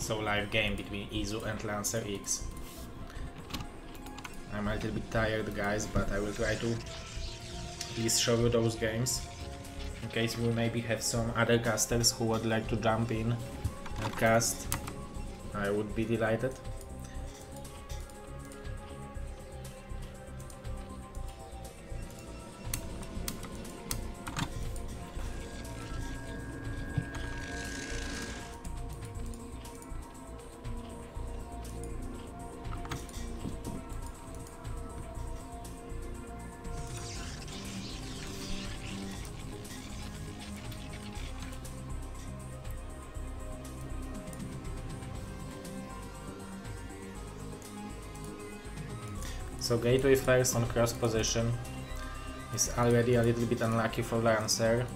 So live game between Izu and LancerX. I'm a little bit tired, guys, but I will try to at least show you those games. In case we maybe have some other casters who would like to jump in and cast, I would be delighted. So gateway first on cross position is already a little bit unlucky for Lancer.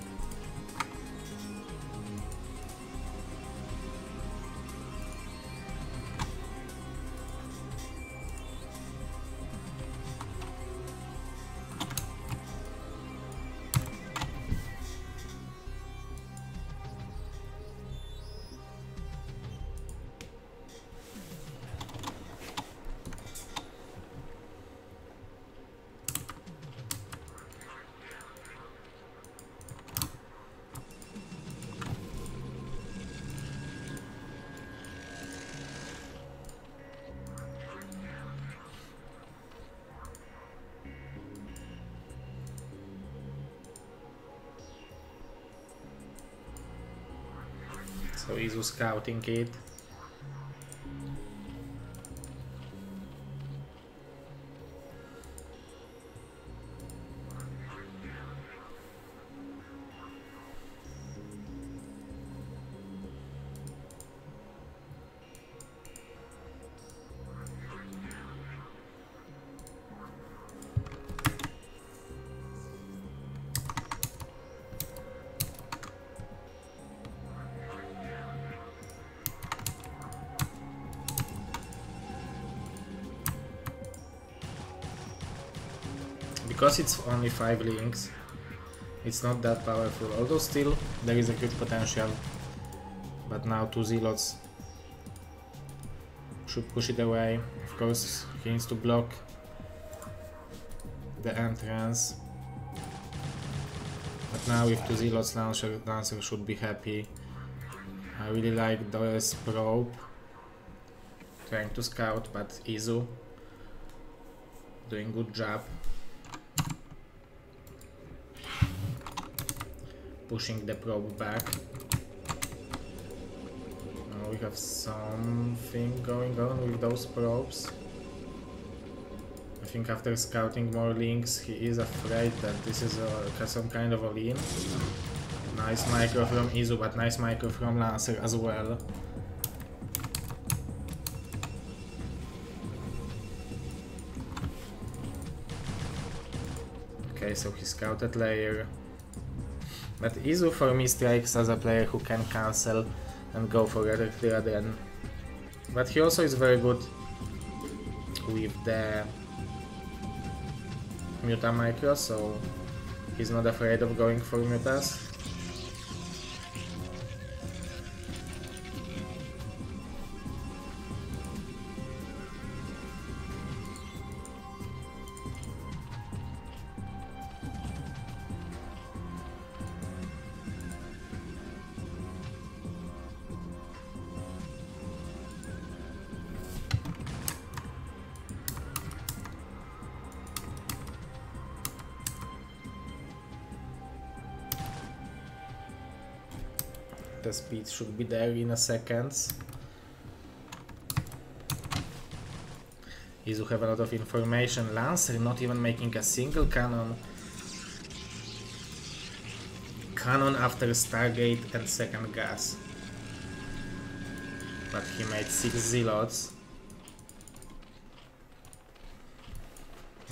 So Izu scouting it. Because it's only 5 links, it's not that powerful, although still there is a good potential. But now 2 zealots should push it away. Of course he needs to block the entrance. But now with 2 zealots, Lancer should be happy. I really like Dora's probe, trying to scout, but Izu doing good job. Pushing the probe back. Now we have something going on with those probes. I think after scouting more links, he is afraid that this is some kind of a lean. Nice micro from Izu, but nice micro from Lancer as well. Okay, so he scouted layer. But Izu for me strikes as a player who can cancel and go for the other. But he also is very good with the Muta micro, so he's not afraid of going for Mutas. The speed should be there in a second. Izu have a lot of information. Lancer not even making a single cannon. Cannon after Stargate and second gas. But he made 6 zealots.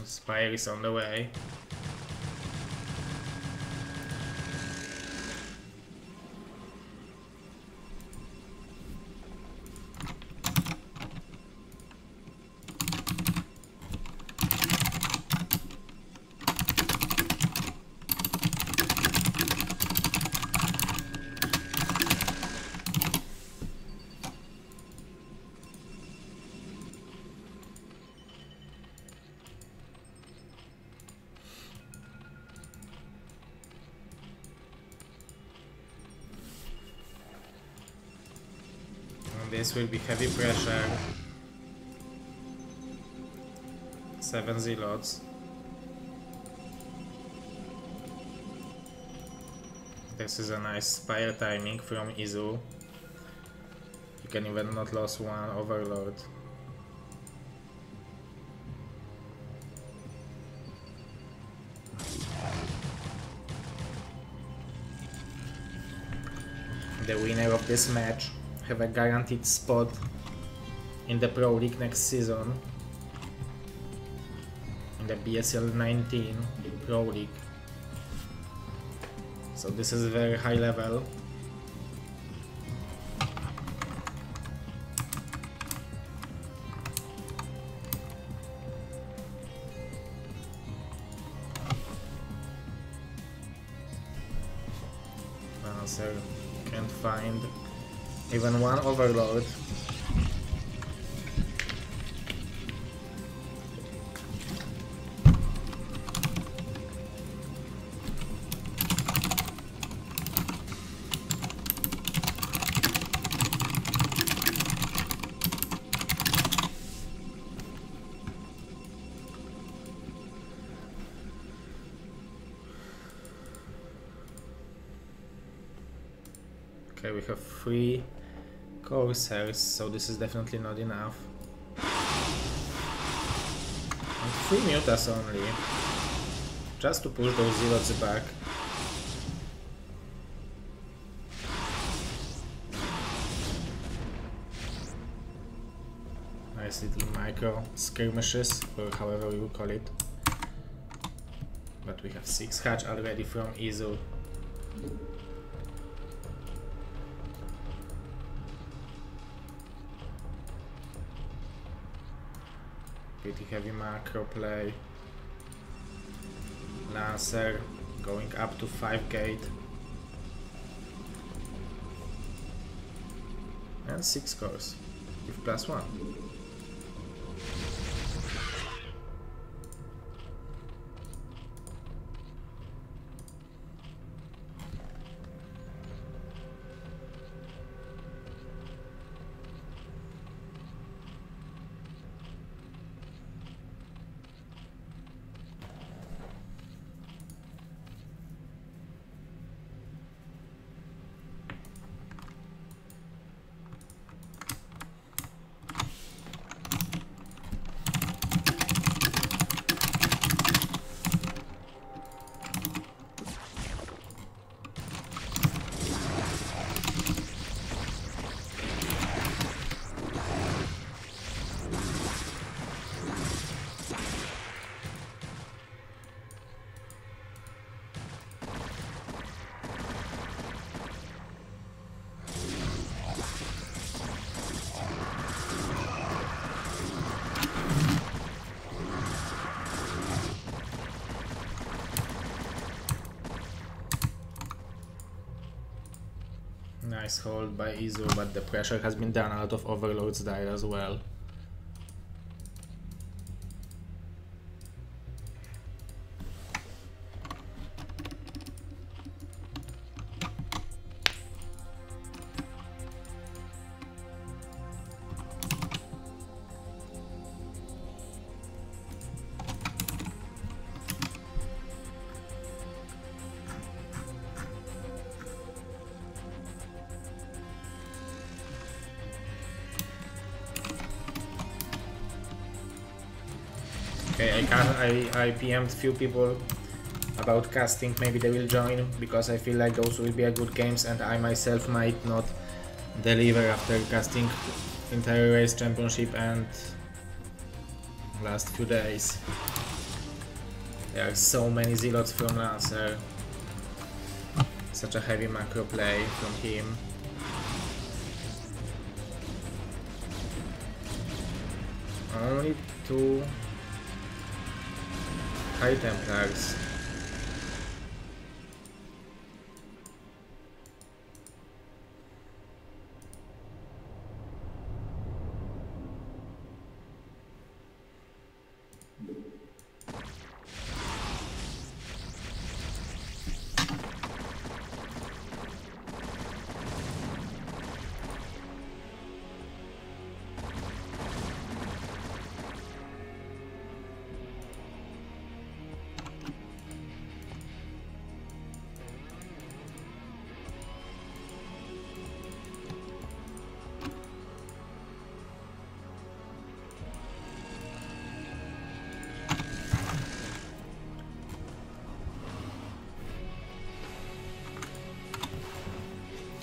Spire is on the way. This will be heavy pressure. 7 zealots. This is a nice spire timing from Izu. You can even not lose one overlord. The winner of this match have a guaranteed spot in the Pro League next season, in the BSL19 Pro League. So this is very high level. Lancer can't find even one overload. Okay, we have 3 Corsairs, so this is definitely not enough. And 3 Mutas only, just to push those zealots back. Nice little micro skirmishes, or however you call it. But we have 6 hatch already from Izu. Pretty heavy macro play. Lancer going up to 5 gate. And 6 cores with +1. Nice hold by Izu, but the pressure has been done. A lot of overloads died as well. Okay, I PM'd few people about casting. Maybe they will join, because I feel like those will be a good games and I myself might not deliver after casting entire race championship and last few days. There are so many zealots from Lancer. Such a heavy macro play from him. Only 2 High Templars.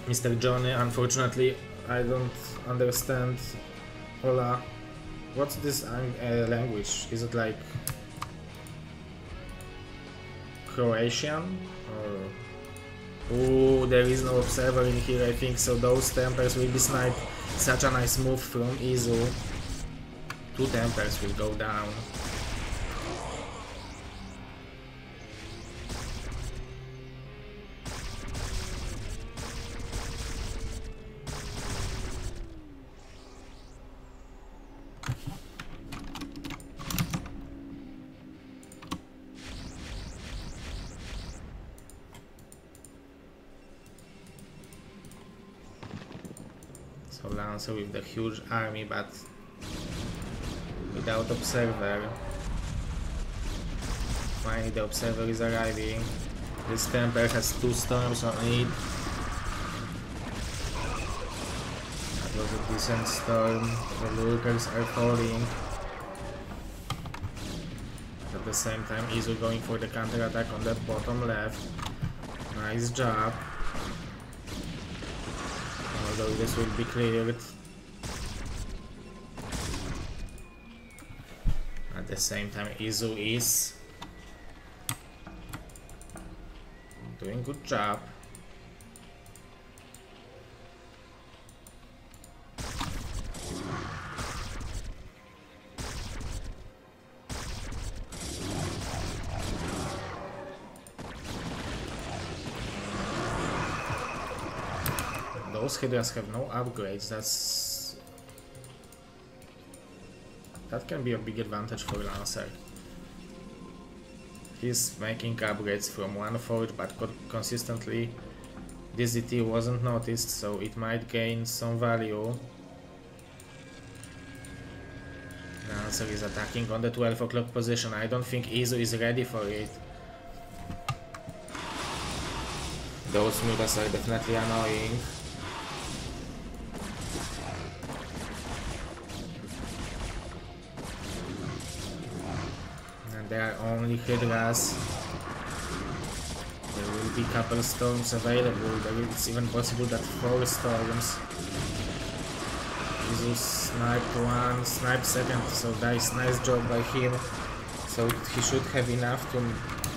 Mr. Johnny, unfortunately, I don't understand. Hola. What's this language? Is it like Croatian? Or... Ooh, there is no observer in here, I think, so those Tempers will be sniped. Such a nice move from Izu. 2 Tempers will go down. Lancer with the huge army, but without observer. Finally the observer is arriving. This Temper has 2 storms on it. That was a decent storm. The lurkers are falling. At the same time, Izu going for the counter attack on the bottom left. Nice job. Although this will be cleared. At the same time, Izu is doing good job. Those Hydras have no upgrades. That can be a big advantage for Lancer. He's making upgrades from one forge, but consistently DZT wasn't noticed, so it might gain some value. Lancer is attacking on the 12 o'clock position. I don't think Izu is ready for it. Those mutas are definitely annoying. There are only Hydras. There will be couple storms available. It's even possible that 4 storms. Izu sniped 1, sniped 2nd, so nice job by him. So he should have enough to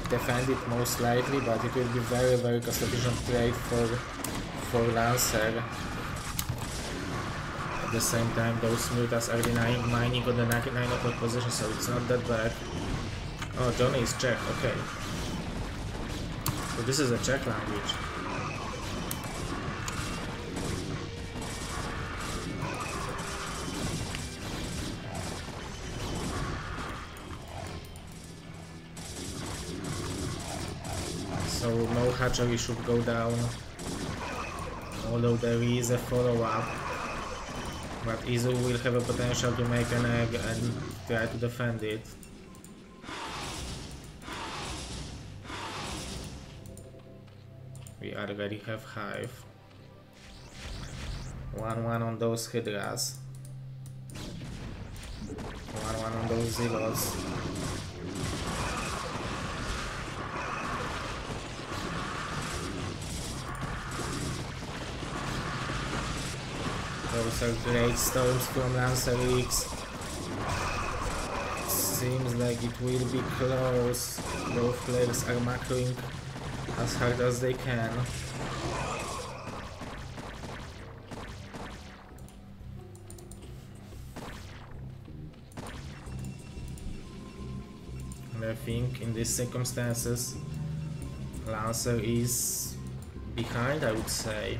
defend it most likely, but it will be very cost efficient trade for Lancer. At the same time, those mutas are denying mining on the 9 o'clock position, so it's not that bad. Oh, Johnny is Czech, okay. So this is a Czech language. So no hatchery should go down. Although there is a follow-up. But Izu will have a potential to make an egg and try to defend it. We already have Hive. 1-1 on those Hydras. 1-1 on those Zeros. Those are great storms from LancerX. Seems like it will be close. Both players are macroing as hard as they can. And I think in these circumstances Lancer is behind, I would say.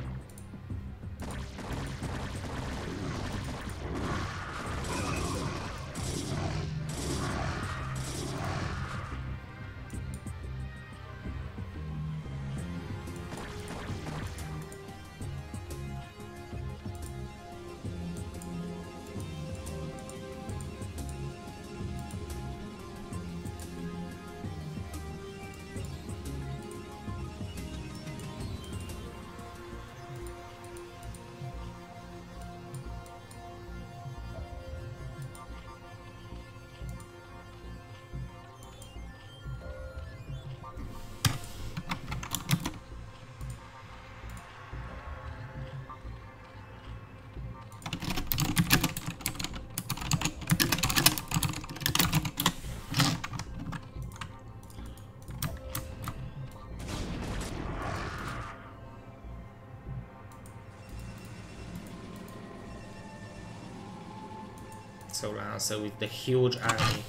So Lancer with the huge army,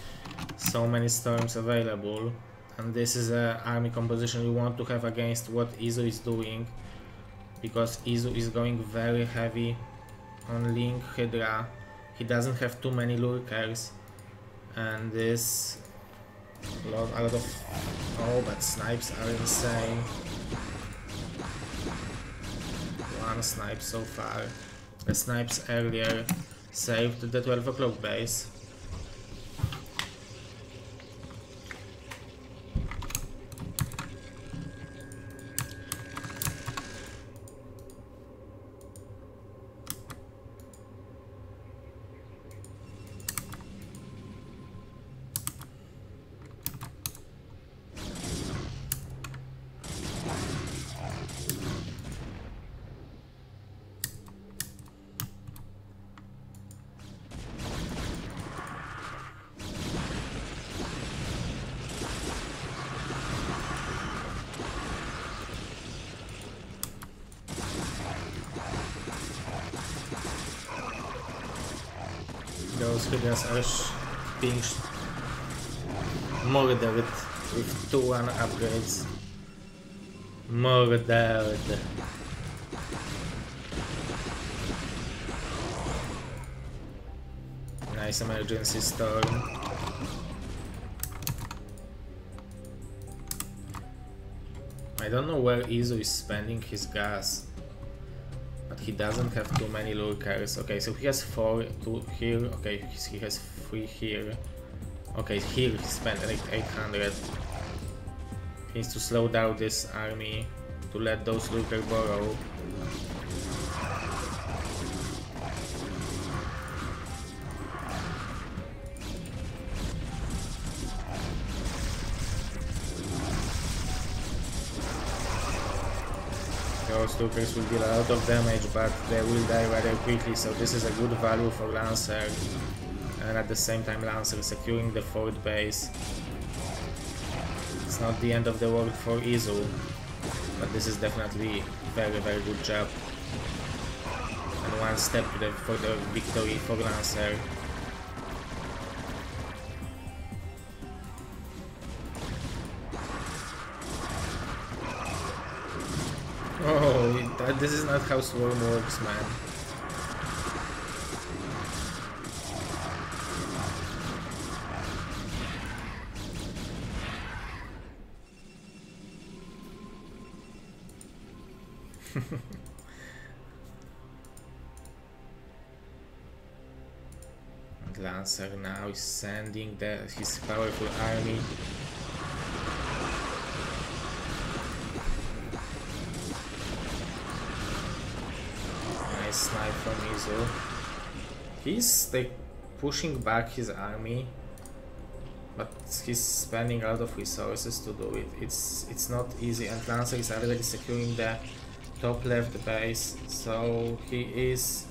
so many storms available, and this is a army composition we want to have against what Izu is doing, because Izu is going very heavy on Link Hydra. He doesn't have too many lurkers, and this a lot of oh, but snipes are insane. One snipe so far. The snipes earlier saved the 12 o'clock base. Those Hydras are being murdered with 2-1 upgrades. Murdered. Nice emergency storm. I don't know where Izu is spending his gas, but he doesn't have too many lurkers. Okay, so he has 4 here. Okay, he has 3 here. Okay, here he spent 800. He needs to slow down this army to let those lurkers borrow. Those lurkers will deal a lot of damage, but they will die rather quickly, so this is a good value for Lancer. And at the same time Lancer securing the 4th base. It's not the end of the world for Izu, but this is definitely very good job. And one step for the victory for Lancer. Oh, this is not how Swarm works, man. And Lancer now is sending his powerful army. Snipe from Izu. He's like pushing back his army, but he's spending a lot of resources to do it. It's not easy, and Lancer is already securing the top left base, so he is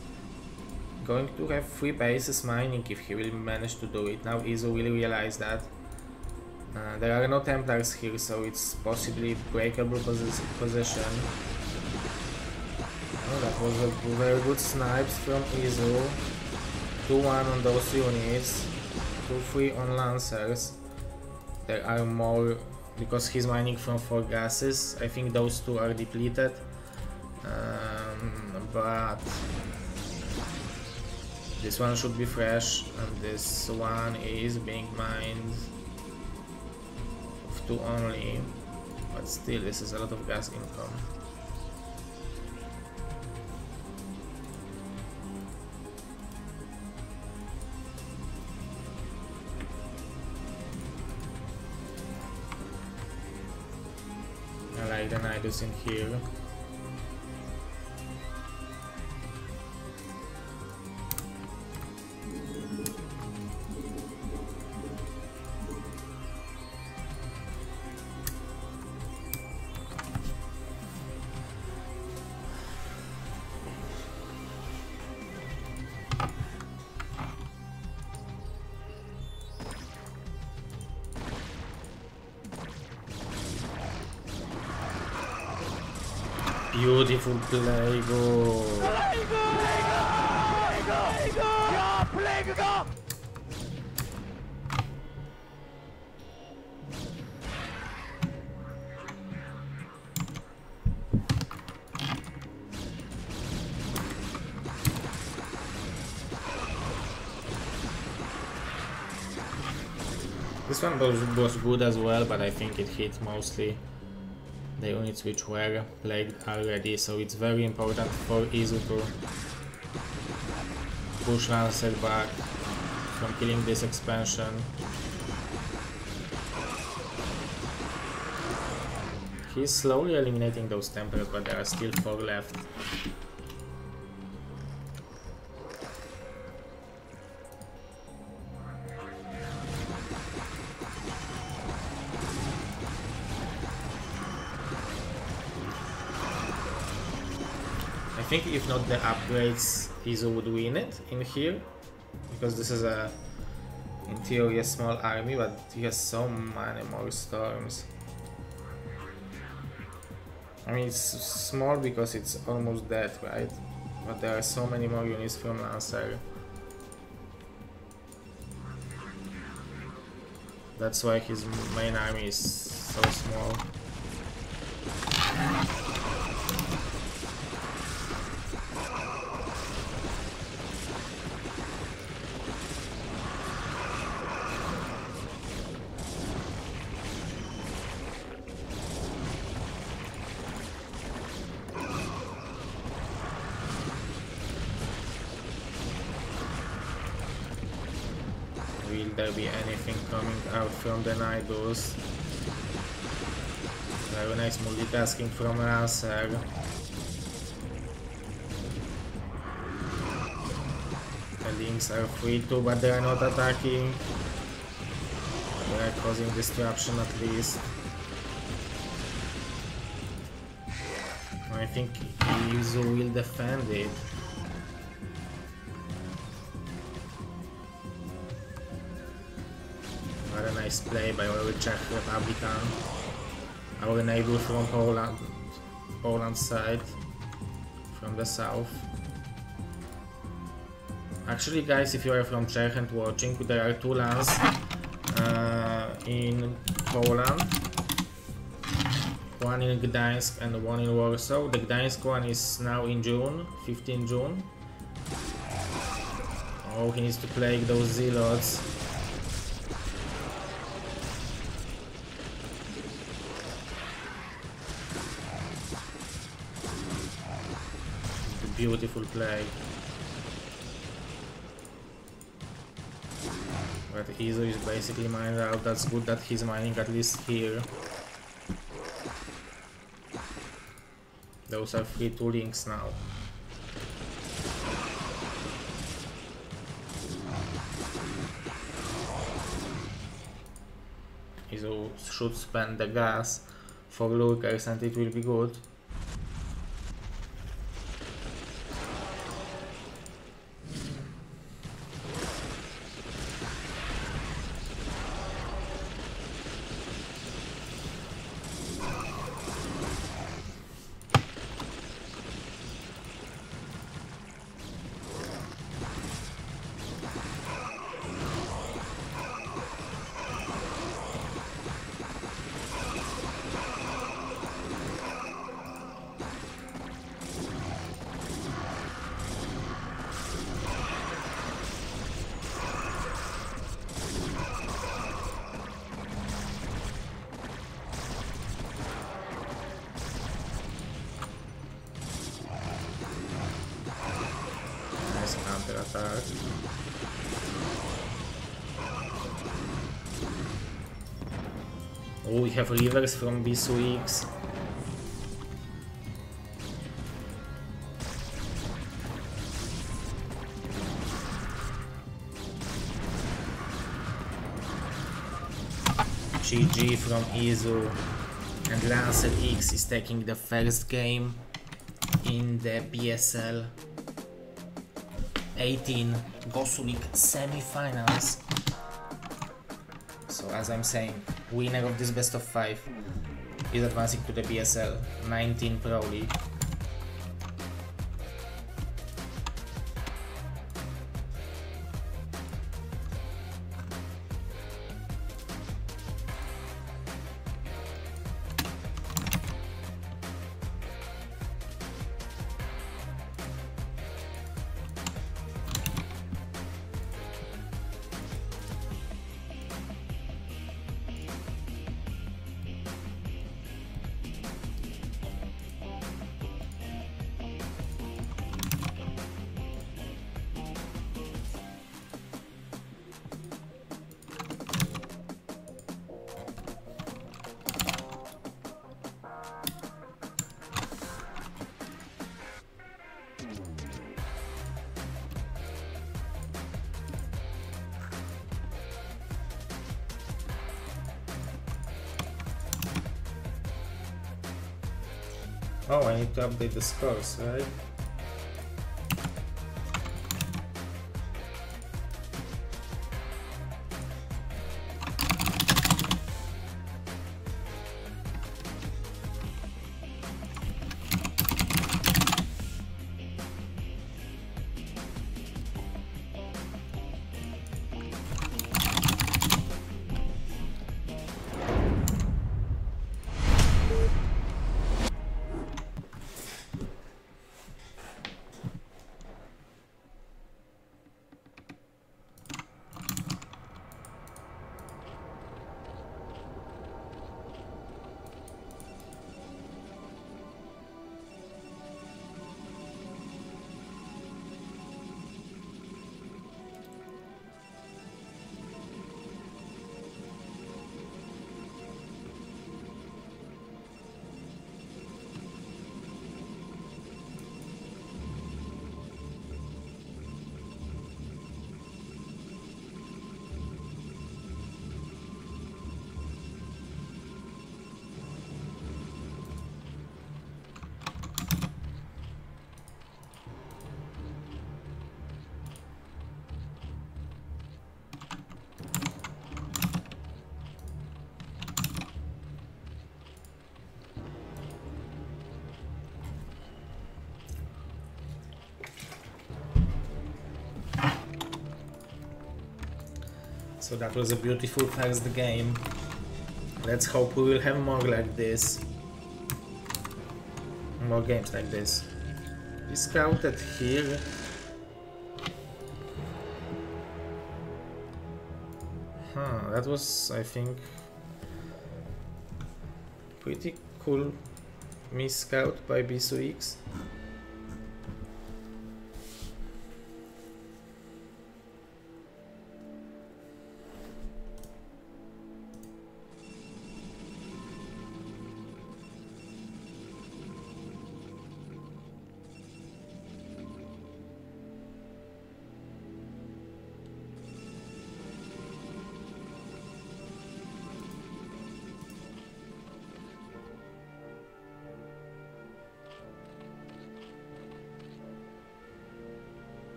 going to have 3 bases mining if he will manage to do it. Now Izu will realize that there are no Templars here, so it's possibly breakable position. Oh, that was a very good snipes from Izu. 2-1 on those units, 2-3 on Lancers. There are more because he's mining from 4 gases. I think those 2 are depleted, but this one should be fresh, and this one is being mined of 2 only, but still this is a lot of gas income. I like the Nidus in here. Beautiful play, go! This one was good as well, but I think it hit mostly the units which were plagued already, so it's very important for Izu to push Lancer back from killing this expansion. He's slowly eliminating those templars, but there are still 4 left. I think if not the upgrades, Izu would win it in here, because this is a, in theory, a small army, but he has so many more storms. I mean, it's small because it's almost dead, right? But there are so many more units from Lancer. That's why his main army is so small. Will there be anything coming out from the Nibus? Very nice multitasking from Lancer. The links are free too, but they are not attacking. They are causing disruption at least. I think Izu will defend it. Very nice play by our Czech Republican, our neighbor from Poland's side, from the south. Actually, guys, if you are from Czech and watching, there are 2 lands in Poland. One in Gdańsk and one in Warsaw. The Gdańsk one is now in June, 15 June. Oh, he needs to plague those zealots. Beautiful play. But Izu is basically mined out. That's good that he's mining at least here. Those are free 2 links now. Izu should spend the gas for lurkers and it will be good. Attack. Oh, we have rivers from BSL19. GG from Izu, and LancerX is taking the first game in the BSL18 GosuLeague semi-finals. So as I'm saying, winner of this best of 5 is advancing to the BSL19 ProLeague. Oh, I need to update the scores, right? So that was a beautiful first game. Let's hope we will have more like this. More games like this. We scouted here. Huh, that was, I think, pretty cool miss scout by BSL19.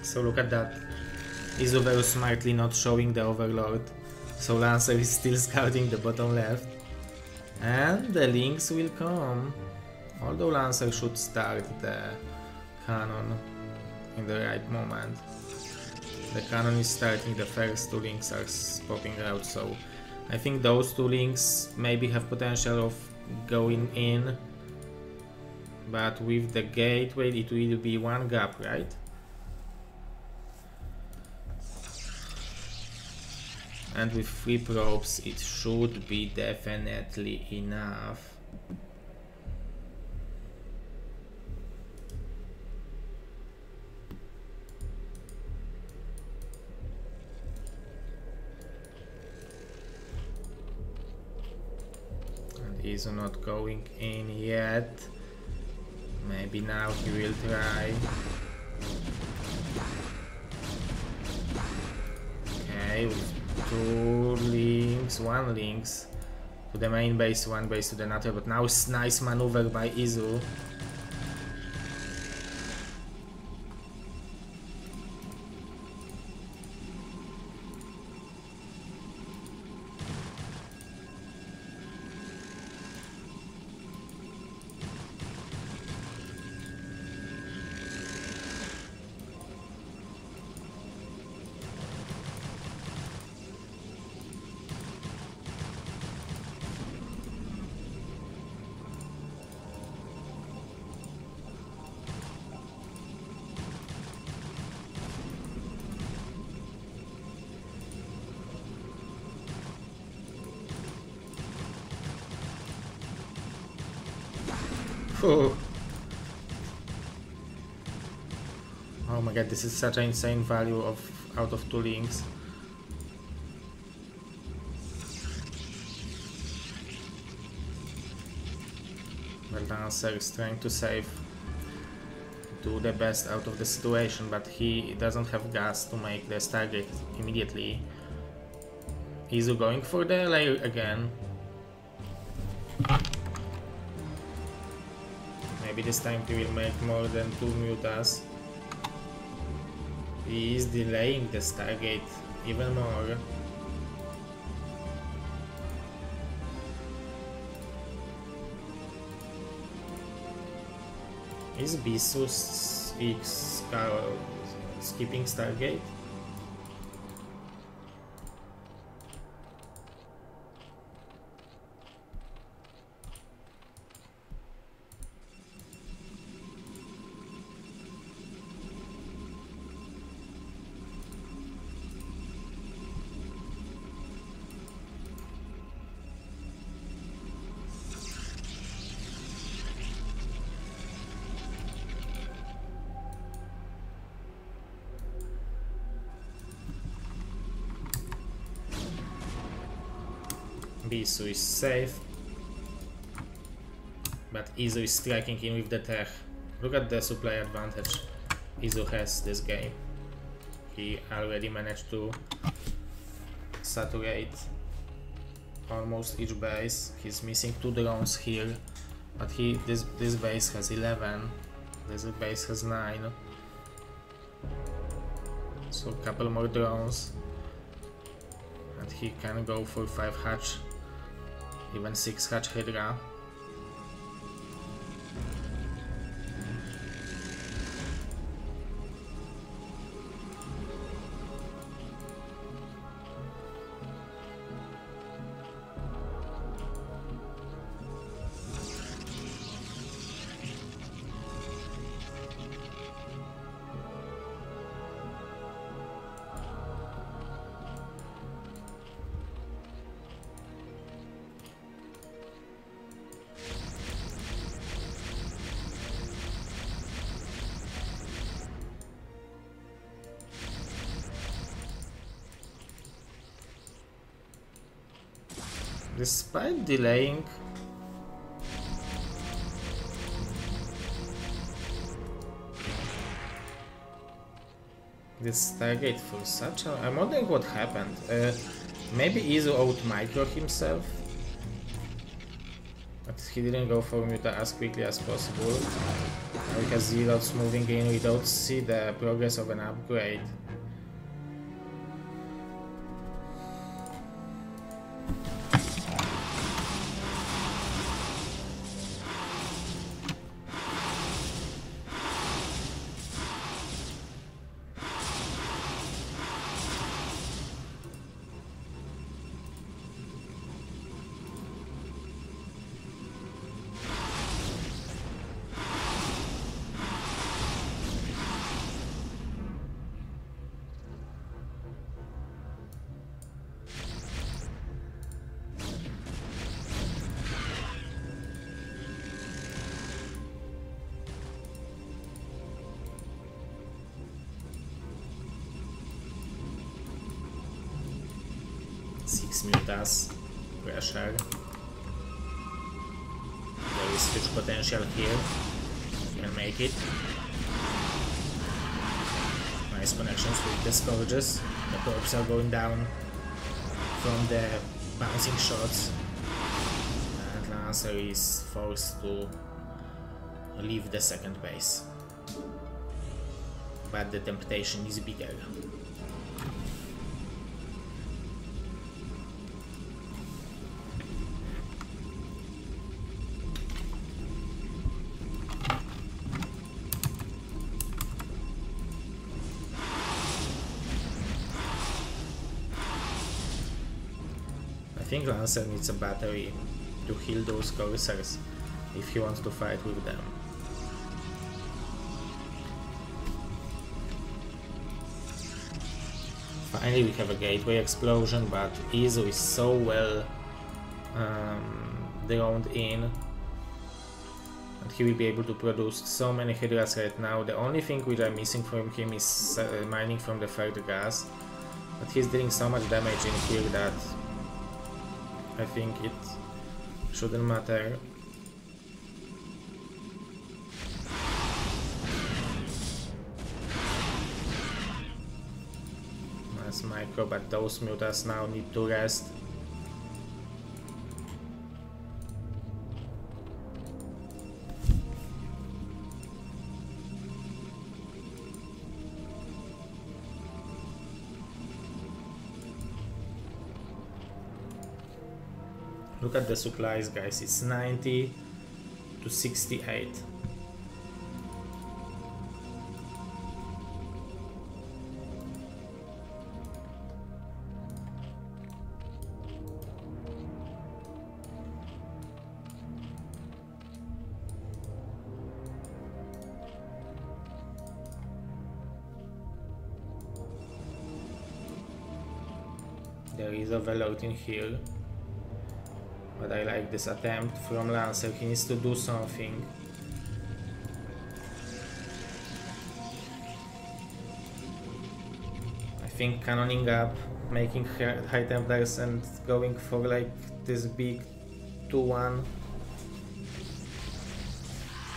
So look at that. Izu very smartly not showing the Overlord. So Lancer is still scouting the bottom left. And the links will come. Although Lancer should start the cannon in the right moment. The cannon is starting, the first two links are popping out, so I think those two links maybe have potential of going in. But with the gateway it will be one gap, right? And with 3 probes it should be definitely enough. And he's not going in yet. Maybe now he will try. Okay, with 2 links, 1 links to the main base, 1 base to the natter, but now it's nice maneuver by Izu. Oh my god, this is such an insane value of out of 2 links. Well, Lancer is trying to save do the best out of the situation, but he doesn't have gas to make the Stargate immediately. Izu going for the layer again. Maybe this time he will make more than 2 mutas. He is delaying the Stargate even more. Is Bisus X skipping Stargate? Bisu is safe, but Izu is striking in with the tech. Look at the supply advantage Izu has this game. He already managed to saturate almost each base. He's missing 2 drones here, but this base has 11. This base has 9. So a couple more drones, and he can go for 5 hatch. Even 6 hatch Hydra. Despite delaying this Stargate for such a... I'm wondering what happened. Maybe Izu out-micro himself, but he didn't go for Muta as quickly as possible. Now he has Zealots moving in, we don't see the progress of an upgrade. Mutas, pressure. There is huge potential here. Can make it. Nice connections with the Scourges. The probes are going down from the bouncing shots, and Lancer is forced to leave the second base. But the temptation is bigger. I think Lancer needs a battery to heal those Corsairs if he wants to fight with them. Finally we have a gateway explosion, but Izu is so well droned in, and he will be able to produce so many Hydras right now. The only thing which I'm missing from him is mining from the third gas, but he's dealing so much damage in here that I think it shouldn't matter. Nice micro, but those mutas now need to rest. Look at the supplies, guys. It's 90 to 68. There is a velout in here. But I like this attempt from Lancer. He needs to do something. I think cannoning up, making high templars and going for like this big 2-1.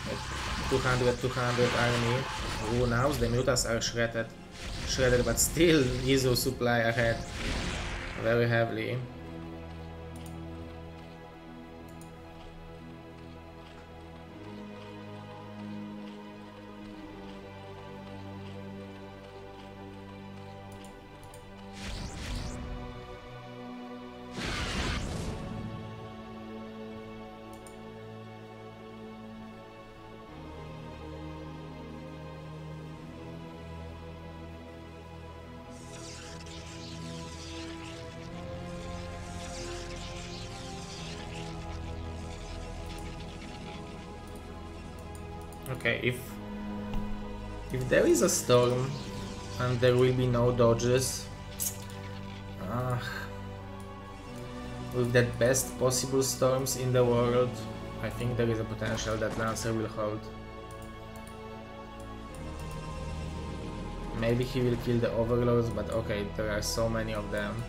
Like 200 army. Ooh, now the mutas are shredded, but still Izu supply ahead very heavily. Okay, if there is a storm and there will be no dodges, with that best possible storms in the world, I think there is a potential that Lancer will hold. Maybe he will kill the overlords, but okay, there are so many of them.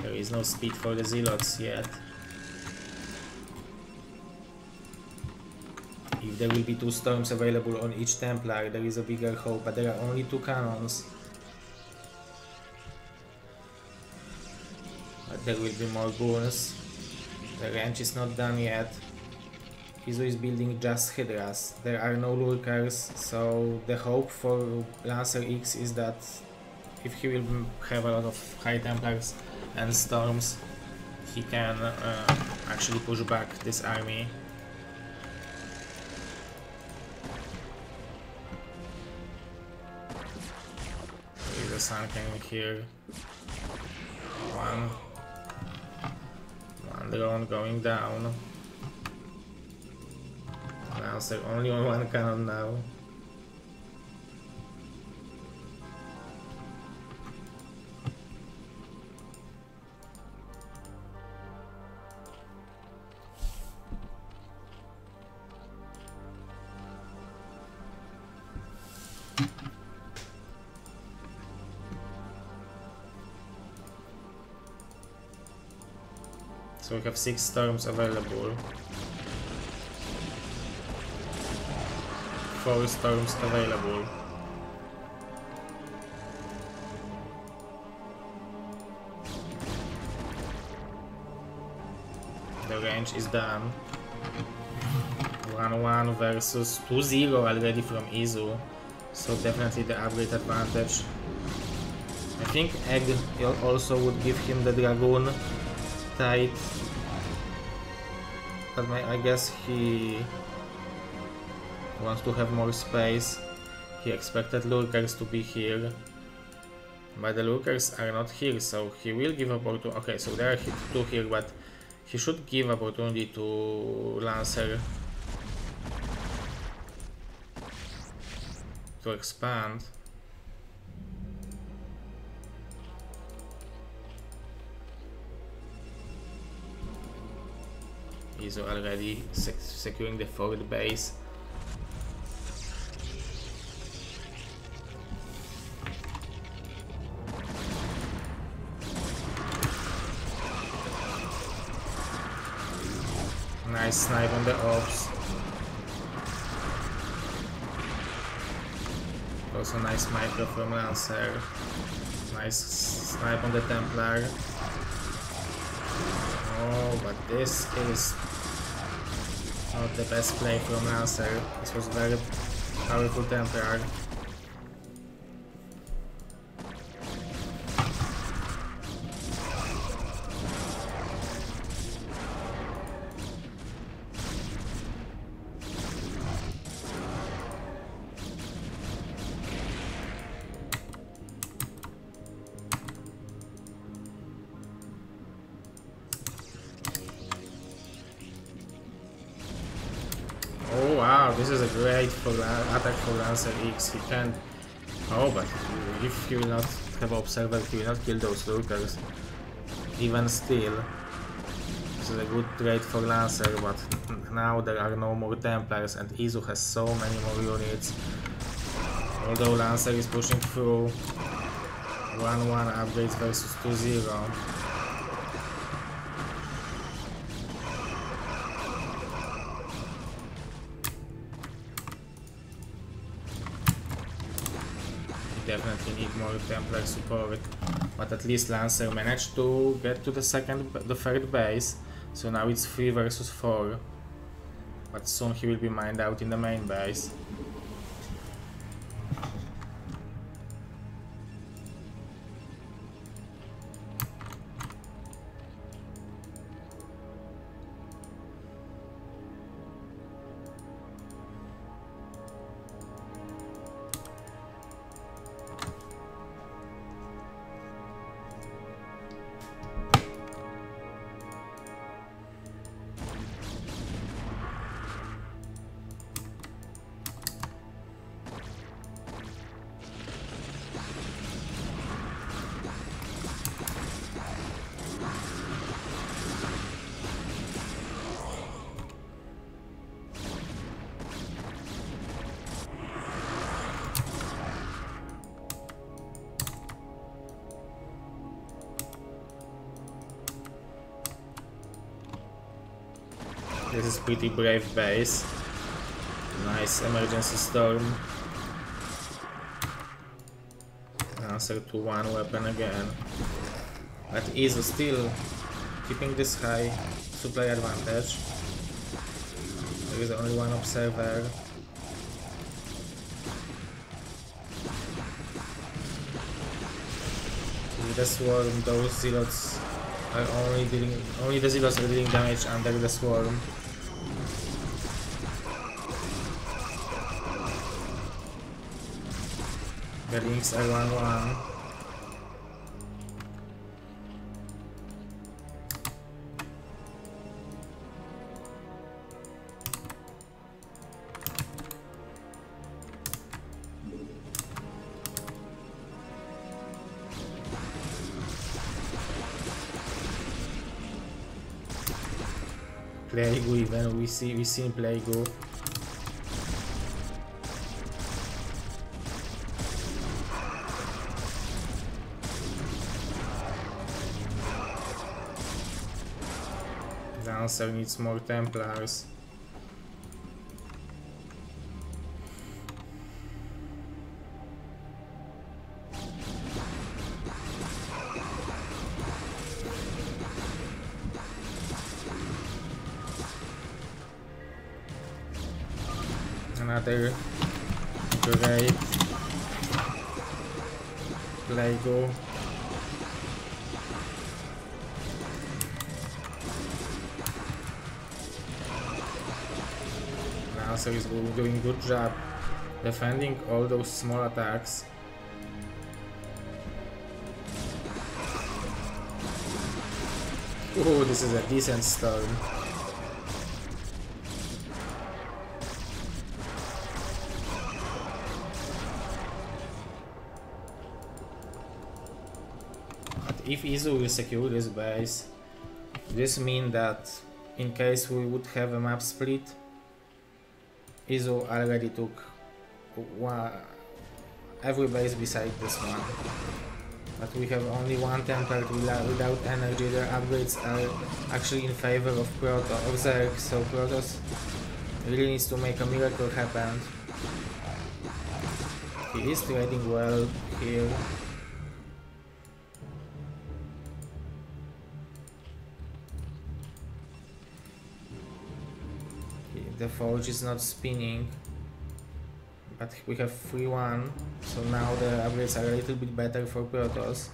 There is no speed for the zealots yet. If there will be 2 storms available on each Templar, there is a bigger hope, but there are only 2 cannons. But there will be more goons. The range is not done yet. Izu is building just Hydras. There are no lurkers, so the hope for LancerX is that if he will have a lot of High Templars and storms, he can actually push back this army. There is a sunken here. One drone going down. Lancer only on 1 cannon now. So we have 6 storms available. 4 storms available. The range is done. 1-1 versus 2-0 already from Izu. So definitely the upgrade advantage. I think Egg also would give him the Dragoon tight, but I guess he wants to have more space. He expected lurkers to be here, but the lurkers are not here, so he will give opportunity. Okay, so there are 2 here, but he should give opportunity to Lancer to expand. He's already securing the 4th base. Nice snipe on the ops. Also nice micro from Lancer. Nice snipe on the Templar. Oh, but this is not the best play from Lancer. This was very powerful Templar. Oh wow, this is a great attack for LancerX. He can't... Oh, but if he will not have Observer, he will not kill those lurkers. Even still, this is a good trade for Lancer, but now there are no more Templars and Izu has so many more units. Although Lancer is pushing through 1-1 upgrades versus 2-0. Definitely need more Templar support, but at least Lancer managed to get to the third base, so now it's 3 versus 4, but soon he will be mined out in the main base. This is pretty brave base. Nice emergency storm. Answer to 1 weapon again. But Izu still keeping this high supply advantage. There is only 1 observer. With the swarm, those zealots are only the zealots are dealing damage under the swarm. The links are 1-1. Plague even, we see Plague. Lancer needs more Templars. Another great Plague. Lancer is doing good job defending all those small attacks. Ooh, this is a decent storm. But if Izu will secure this base, this means that in case we would have a map split, Izu already took every base beside this one. But we have only one template without energy. Their upgrades are actually in favor of Zerg, so Protoss really needs to make a miracle happen. He is trading well here. The forge is not spinning, but we have 3-1, so now the upgrades are a little bit better for Protoss.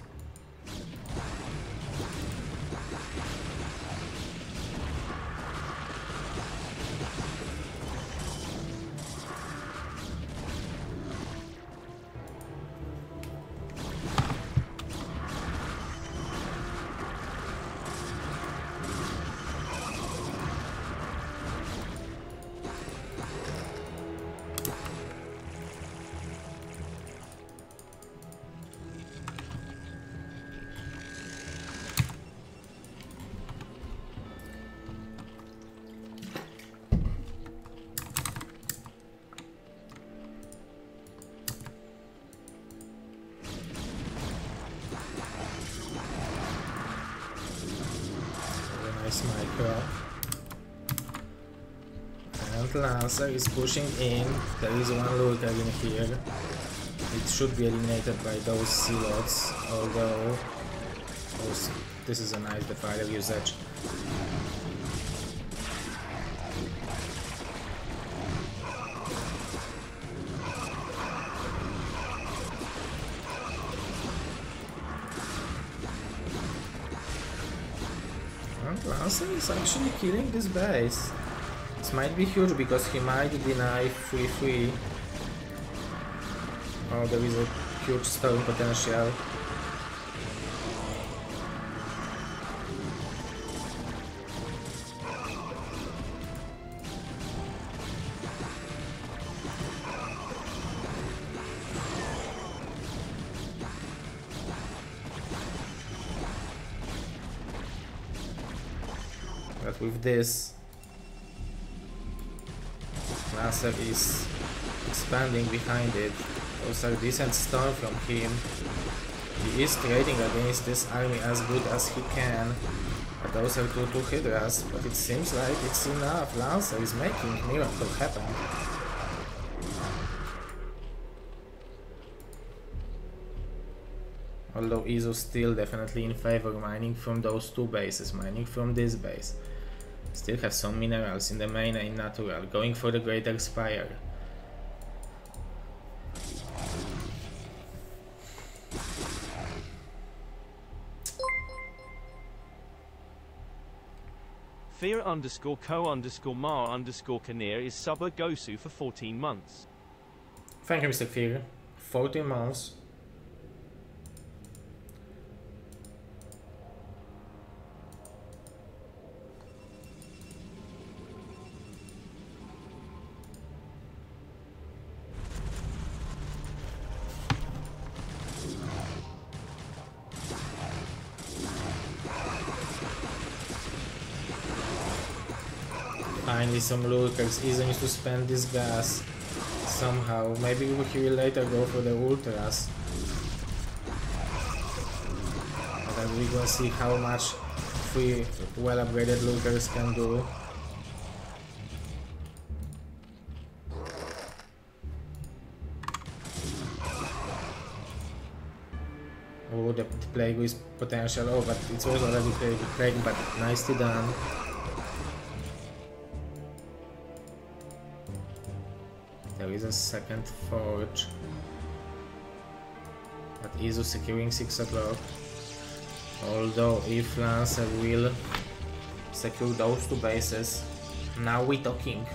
And Lancer is pushing in. There is one lurker in here. It should be eliminated by those silos, although this is a nice defiler usage. Lancer is actually killing this base. This might be huge because he might deny 3-3. Oh, there is a huge storm potential. But with this, Lancer is expanding behind it. Those are decent storm from him. He is trading against this army as good as he can. But those are two Hydras, but it seems like it's enough. Lancer is making miracle happen. Although Izu's still definitely in favor, mining from those two bases, mining from this base. Still have some minerals in the main and natural, going for the Greater Spire. Fear_co_ma_Kanir is subber Gosu for 14 months. Thank you, Mr. Fear. 14 months. Finally some lurkers. Izu needs to spend this gas somehow. Maybe he will later go for the ultras. But then we will see how much 3 well upgraded lurkers can do. Oh, the plague is potential. Oh, but it was already plague, but nicely done. There is a second forge, but Izu securing 6 o'clock. Although if Lancer will secure those two bases, now we talking.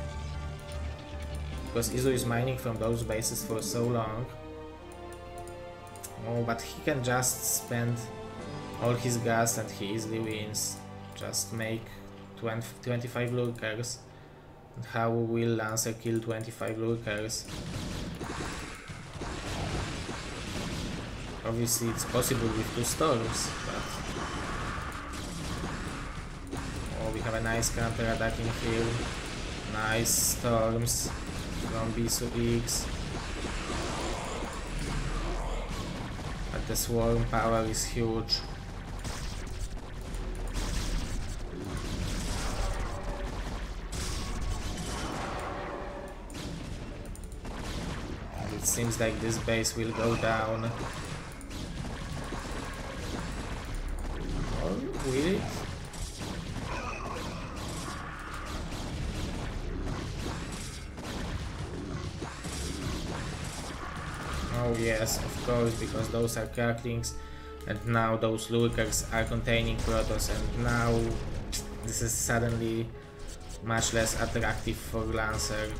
Because Izu is mining from those bases for so long. Oh, but he can just spend all his gas and he easily wins. Just make 25 lurkers. How will Lancer kill 25 lurkers? Obviously it's possible with 2 storms, but... Oh, we have a nice counter attack in here. Nice storms from BSL19. But the swarm power is huge. And it seems like this base will go down. Or will it? Oh yes, of course, because those are cracklings, and now those lurkers are containing Protoss, and now this is suddenly much less attractive for Lancer.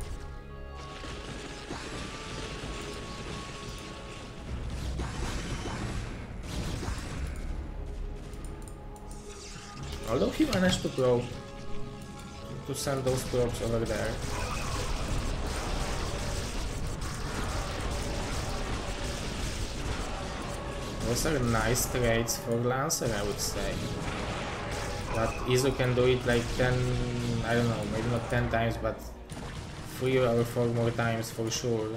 Although he managed to send those probes over there. Those are nice trades for Lancer, I would say. But Izu can do it like 10, I don't know, maybe not 10 times, but 3 or 4 more times for sure.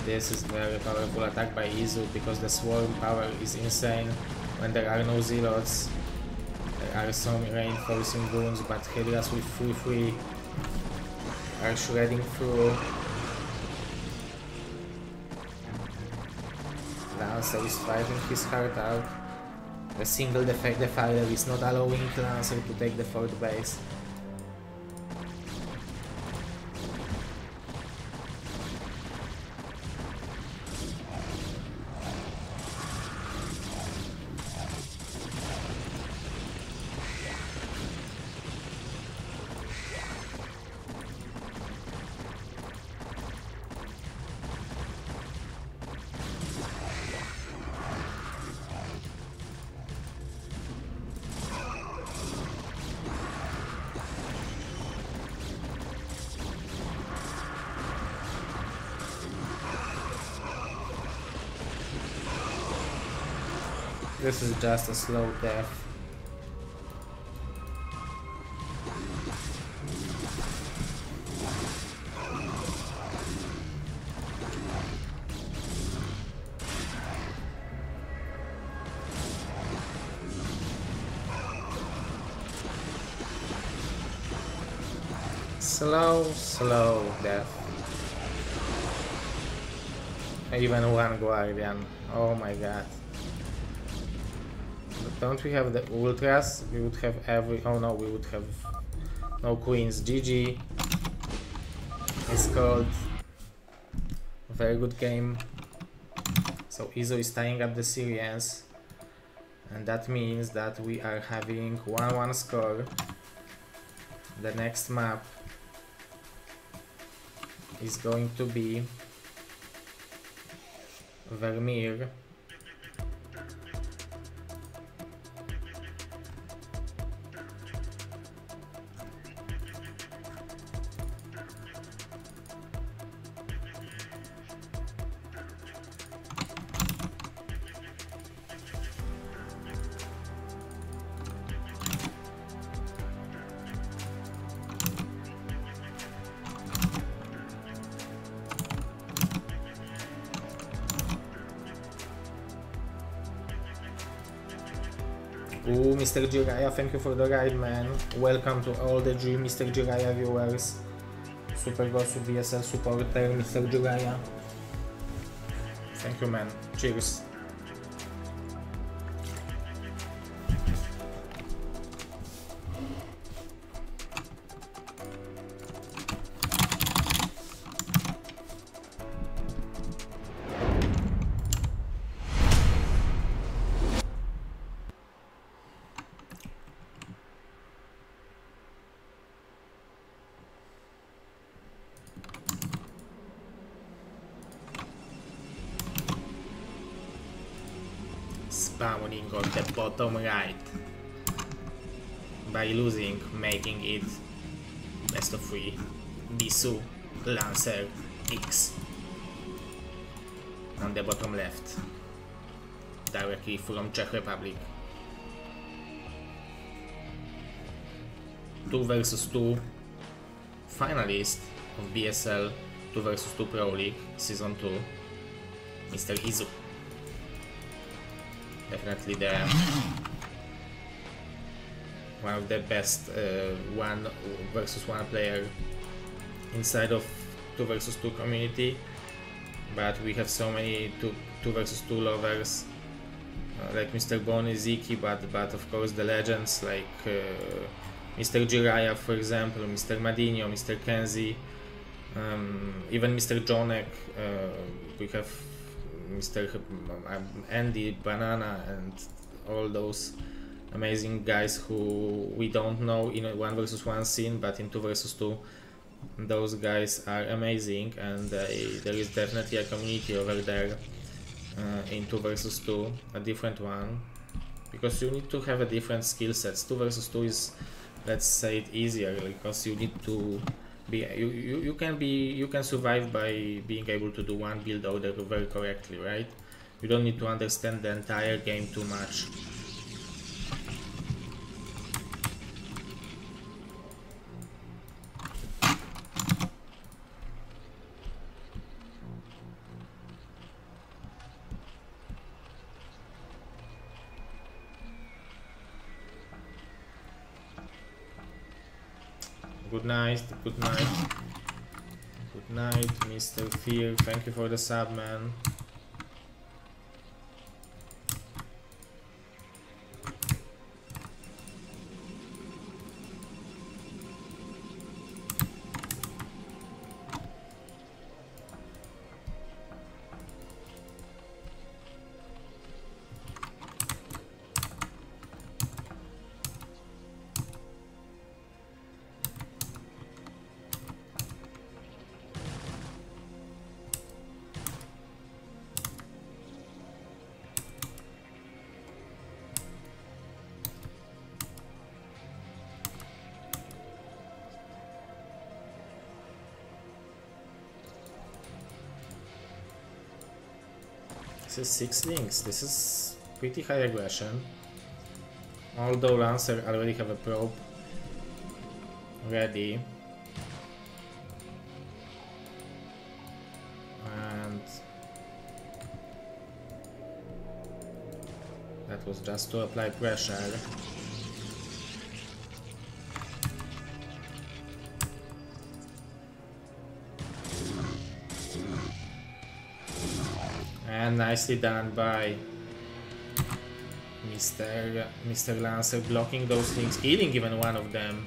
This is very powerful attack by Izu because the swarm power is insane when there are no zealots. There are some reinforcing wounds, but Hydras with 3-3 are shredding through. Lancer is fighting his heart out. The single defiler is not allowing Lancer to take the 4th base. This is just a slow death. Slow death. Even one Guardian. Oh my god. Don't we have the ultras? We would have every... oh no, we would have no queens. GG. It's called. Very good game. So Izu is tying up the Syrians, and that means that we are having 1-1 score. The next map is going to be Vermeer. Ooh, Mr. Jiraiya, thank you for the ride, man. Welcome to all the Mr. Jiraiya viewers. Super Gosu BSL supporter, Mr. Jiraiya. Thank you, man. Cheers. Spawning on the bottom right by losing, making it best of 3. Bisu, LancerX on the bottom left, directly from Czech Republic. 2 versus 2 finalist of BSL 2 versus 2 Pro League Season 2, Mr. Izu. Definitely the one of the best 1 versus 1 player inside of 2 versus 2 community, but we have so many 2 versus 2 lovers like Mr. Boniziki, but of course the legends like Mr. Jiraya, for example, Mr. Madinho, Mr. Kenzie, even Mr. Jonek, we have Mr. Andy, Banana, and all those amazing guys who we don't know in a 1 versus 1 scene, but in 2 versus 2 those guys are amazing, and there is definitely a community over there in 2 versus 2, a different one, because you need to have a different skill sets. 2 versus 2 is, let's say it easier, because you need to be you can survive by being able to do one build order very correctly, right? You don't need to understand the entire game too much. Good night, good night. Good night, Mr. Fear. Thank you for the sub, man. This is 6 links. This is pretty high aggression. Although Lancer already have a probe ready. And that was just to apply pressure. And nicely done by Mr. Lancer, blocking those links, killing even one of them.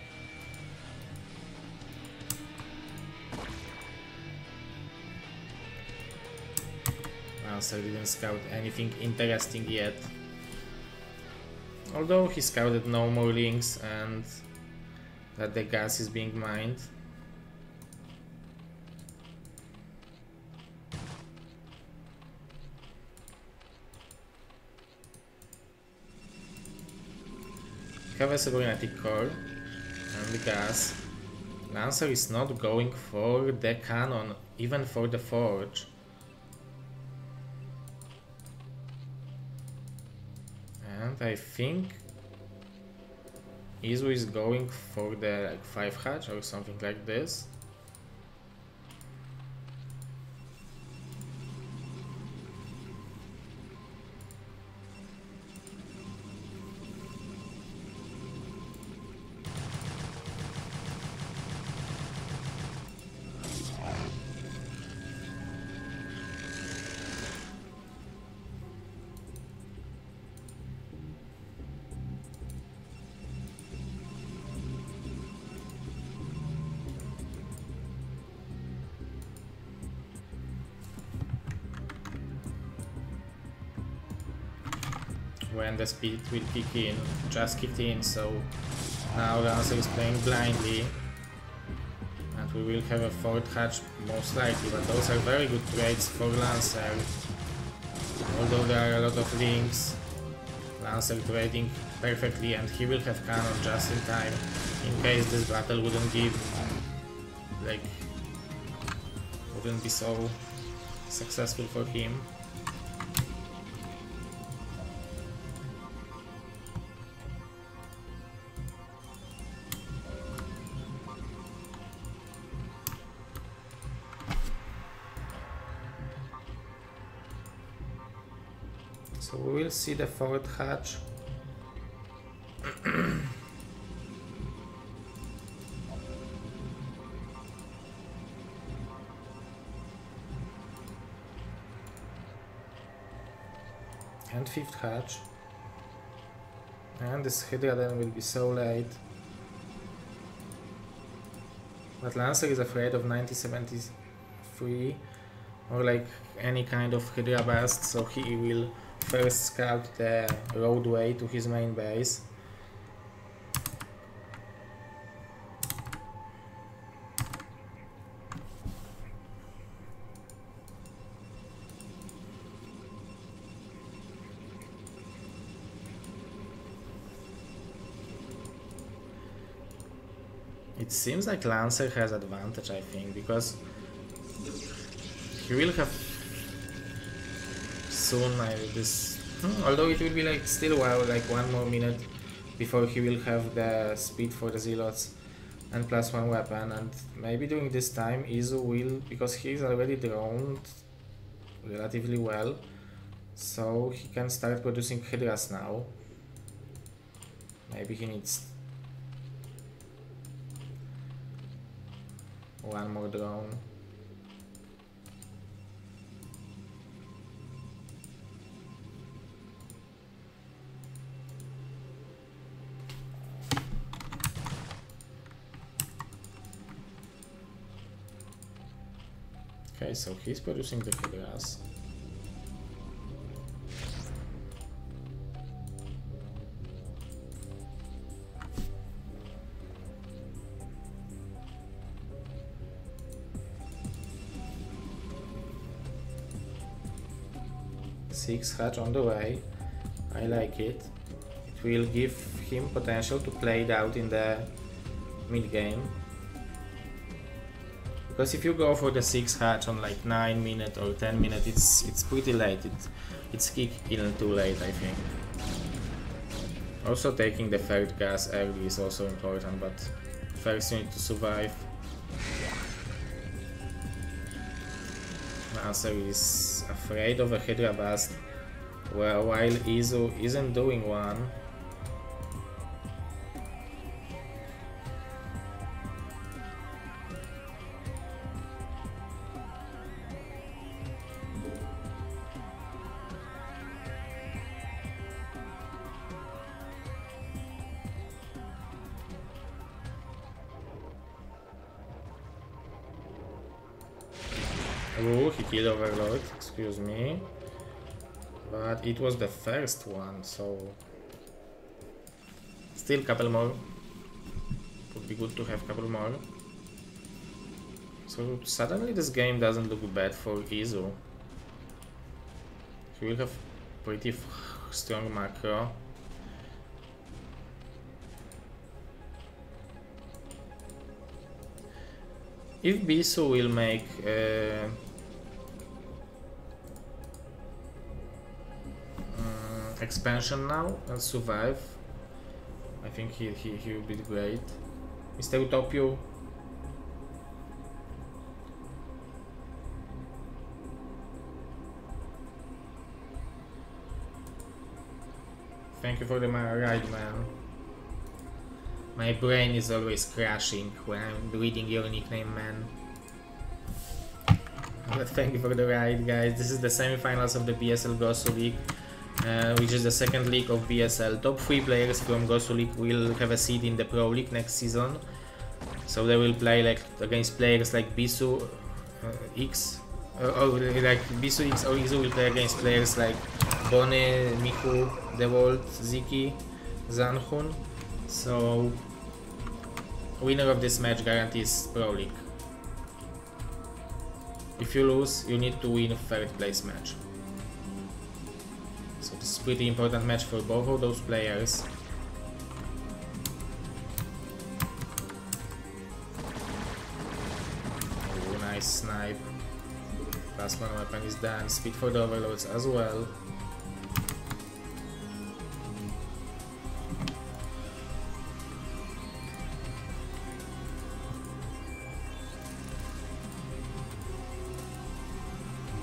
Lancer didn't scout anything interesting yet. Although he scouted no more links and that the gas is being mined. Have a cybernetic core and gas. Lancer is not going for the cannon, even for the forge. And I think Izu is going for the 5 hatch or something like this. When the speed will kick in, just kicked in, so now Lancer is playing blindly and we will have a 4th hatch most likely, but those are very good trades for Lancer. Although there are a lot of links, Lancer trading perfectly, and he will have cannon just in time in case this battle wouldn't give. like wouldn't be so successful for him. So we will see the fourth hatch. And fifth hatch. And this Hydra then will be so late. But Lancer is afraid of 9073 or like any kind of Hydra burst, so he will first scout the roadway to his main base. It seems like Lancer has advantage, I think, because he will have soon this, although it will be like still well, like 1 more minute before he will have the speed for the zealots and +1 weapon, and maybe during this time Izu will, because he is already droned relatively well, so he can start producing Hydras now. Maybe he needs 1 more drone. Okay, so he's producing the Hydras. Sixth hatch on the way. I like it. It will give him potential to play it out in the mid game. Because if you go for the 6th hatch on like 9 minutes or 10 minutes, it's pretty late. It's kick in too late, I think. Also taking the 3rd gas early is also important, but first you need to survive. Lancer is afraid of a Hydra Blast, while Izu isn't doing one. Oh, he killed Overlord, excuse me. But it was the first one, so still couple more. Would be good to have couple more. So suddenly this game doesn't look bad for Izu. He will have pretty strong macro. If Bisu will make expansion now and survive, I think he will be great. Mr. Utopio. Thank you for the ride, man. My brain is always crashing when I'm reading your nickname, man. But thank you for the ride, guys. This is the semi-finals of the BSL GosuLeague, which is the 2nd league of BSL. Top 3 players from GosuLeague will have a seat in the ProLeague next season. So they will play like against players like Bisu X, or like Bisu X or Izu will play against players like Bone, Miku, Devolt, Ziki, Zanhun. So winner of this match guarantees ProLeague. If you lose, you need to win 3rd place match. So this is a pretty important match for both of those players. Nice snipe. Plus one weapon is done. Speed for the overloads as well.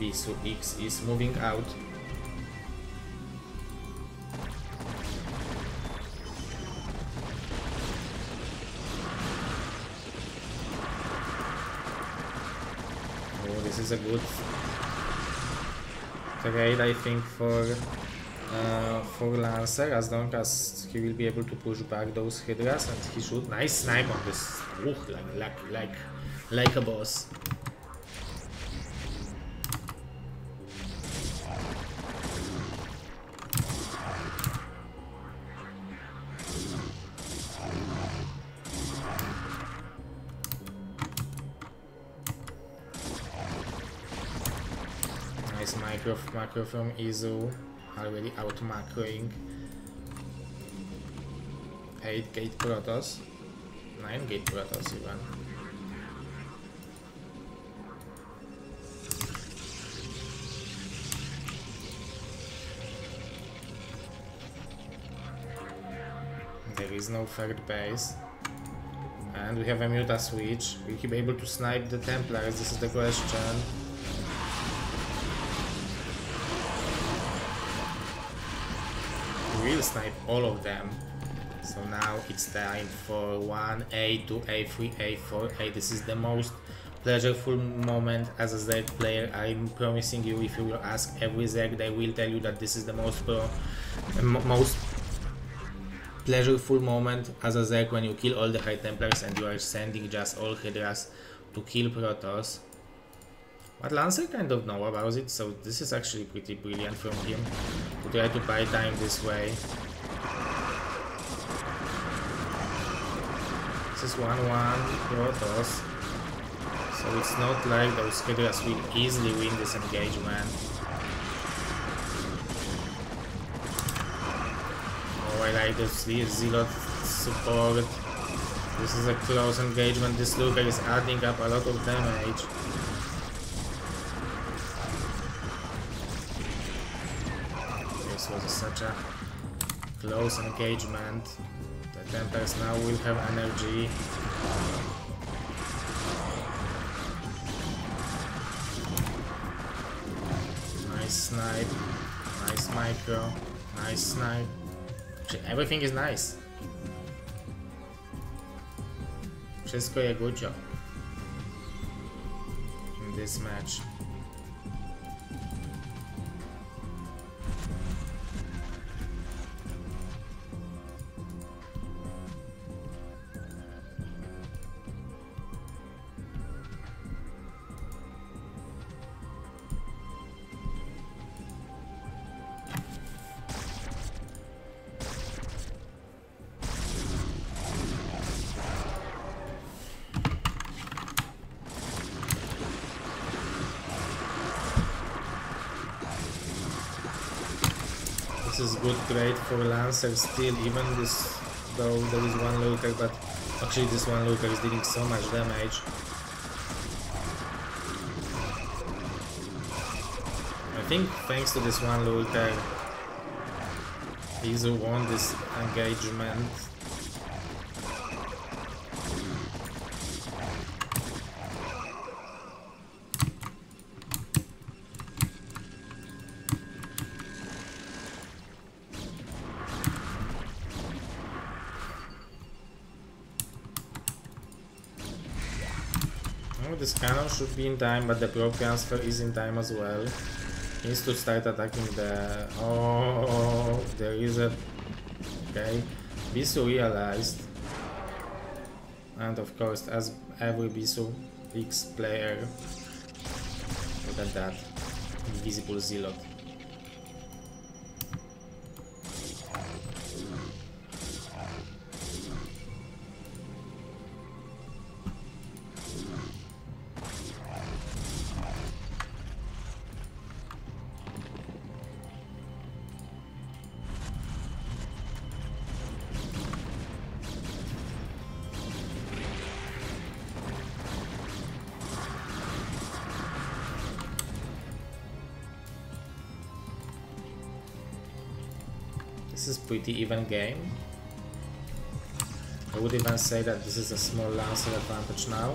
BSL19 is moving out. This is a good trade, I think, for Lancer, as long as he will be able to push back those Hydras, and he should. Nice snipe on this. Ooh, like a boss. Macro from Izu, already out macroing. 8 gate Protoss, 9 gate Protoss even. There is no third base. And we have a Muta switch. Will he be able to snipe the Templars? This is the question. Will snipe all of them. So now it's time for 1A, 2A, 3A, 4A. This is the most pleasureful moment as a Zerg player. I'm promising you, if you will ask every Zerg, they will tell you that this is the most pleasureful moment as a Zerg, when you kill all the High Templars and you are sending just all Hydras to kill Protoss. But Lancer kind of know about it, so this is actually pretty brilliant from him to try to buy time this way. This is 1-1 Protoss, so it's not like those Hydras will easily win this engagement. Oh, I like the Zealot support. This is a close engagement. This Lurker is adding up a lot of damage. This was such a close engagement. The Templars now will have energy. Nice snipe, nice micro, nice snipe. Everything is nice. Wszystko je good job in this match. This is good trade for Lancer still, even this, though there is one lurker, but actually this one lurker is dealing so much damage. I think thanks to this one lurker, Izu won this engagement. This cannon should be in time, but the probe transfer is in time as well. He needs to start attacking the... Oh, there is a... Okay, BSL realized. And of course, as every BSL19 player, look at that, invisible Zealot. This is pretty even game. I would even say that this is a small Lancer advantage now.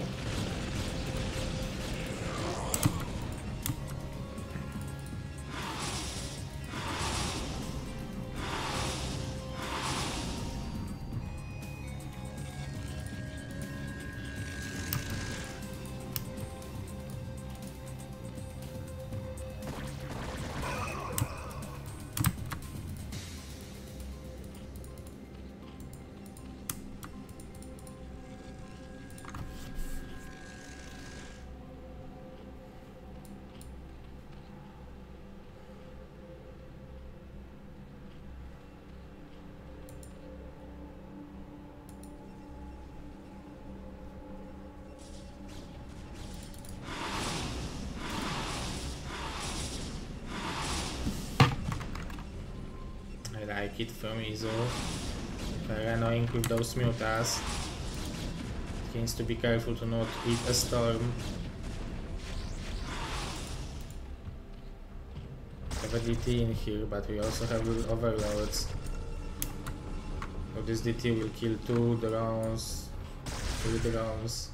I like it from Izo. Very annoying with those mutas. He needs to be careful to not hit a storm. Have a DT in here, but we also have overloads. So this DT will kill 2 drones, 3 drones.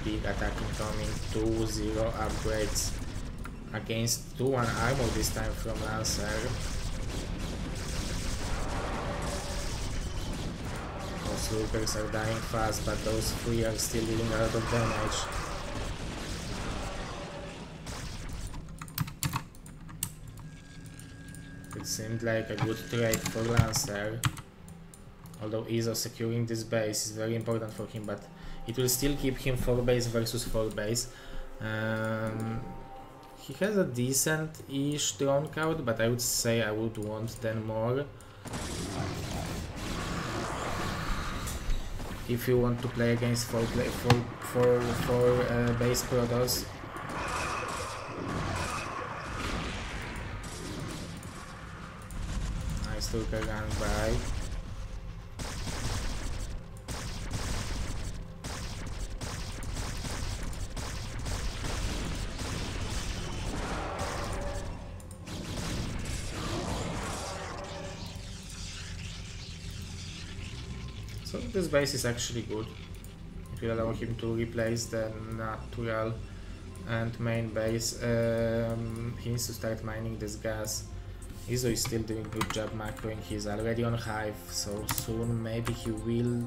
Attack incoming, 2-0 upgrades against 2-1 armor this time from Lancer. Those loopers are dying fast, but those 3 are still dealing a lot of damage. It seemed like a good trade for Lancer. Although Izo securing this base is very important for him, but it will still keep him 4 base versus 4 base. He has a decent-ish drone count, but I would say I would want 10 more. If you want to play against 4 base Protoss. Nice Lurker run by. This base is actually good. It will allow him to replace the natural and main base. He needs to start mining this gas. Izo is still doing a good job macroing. He's already on Hive, so soon maybe he will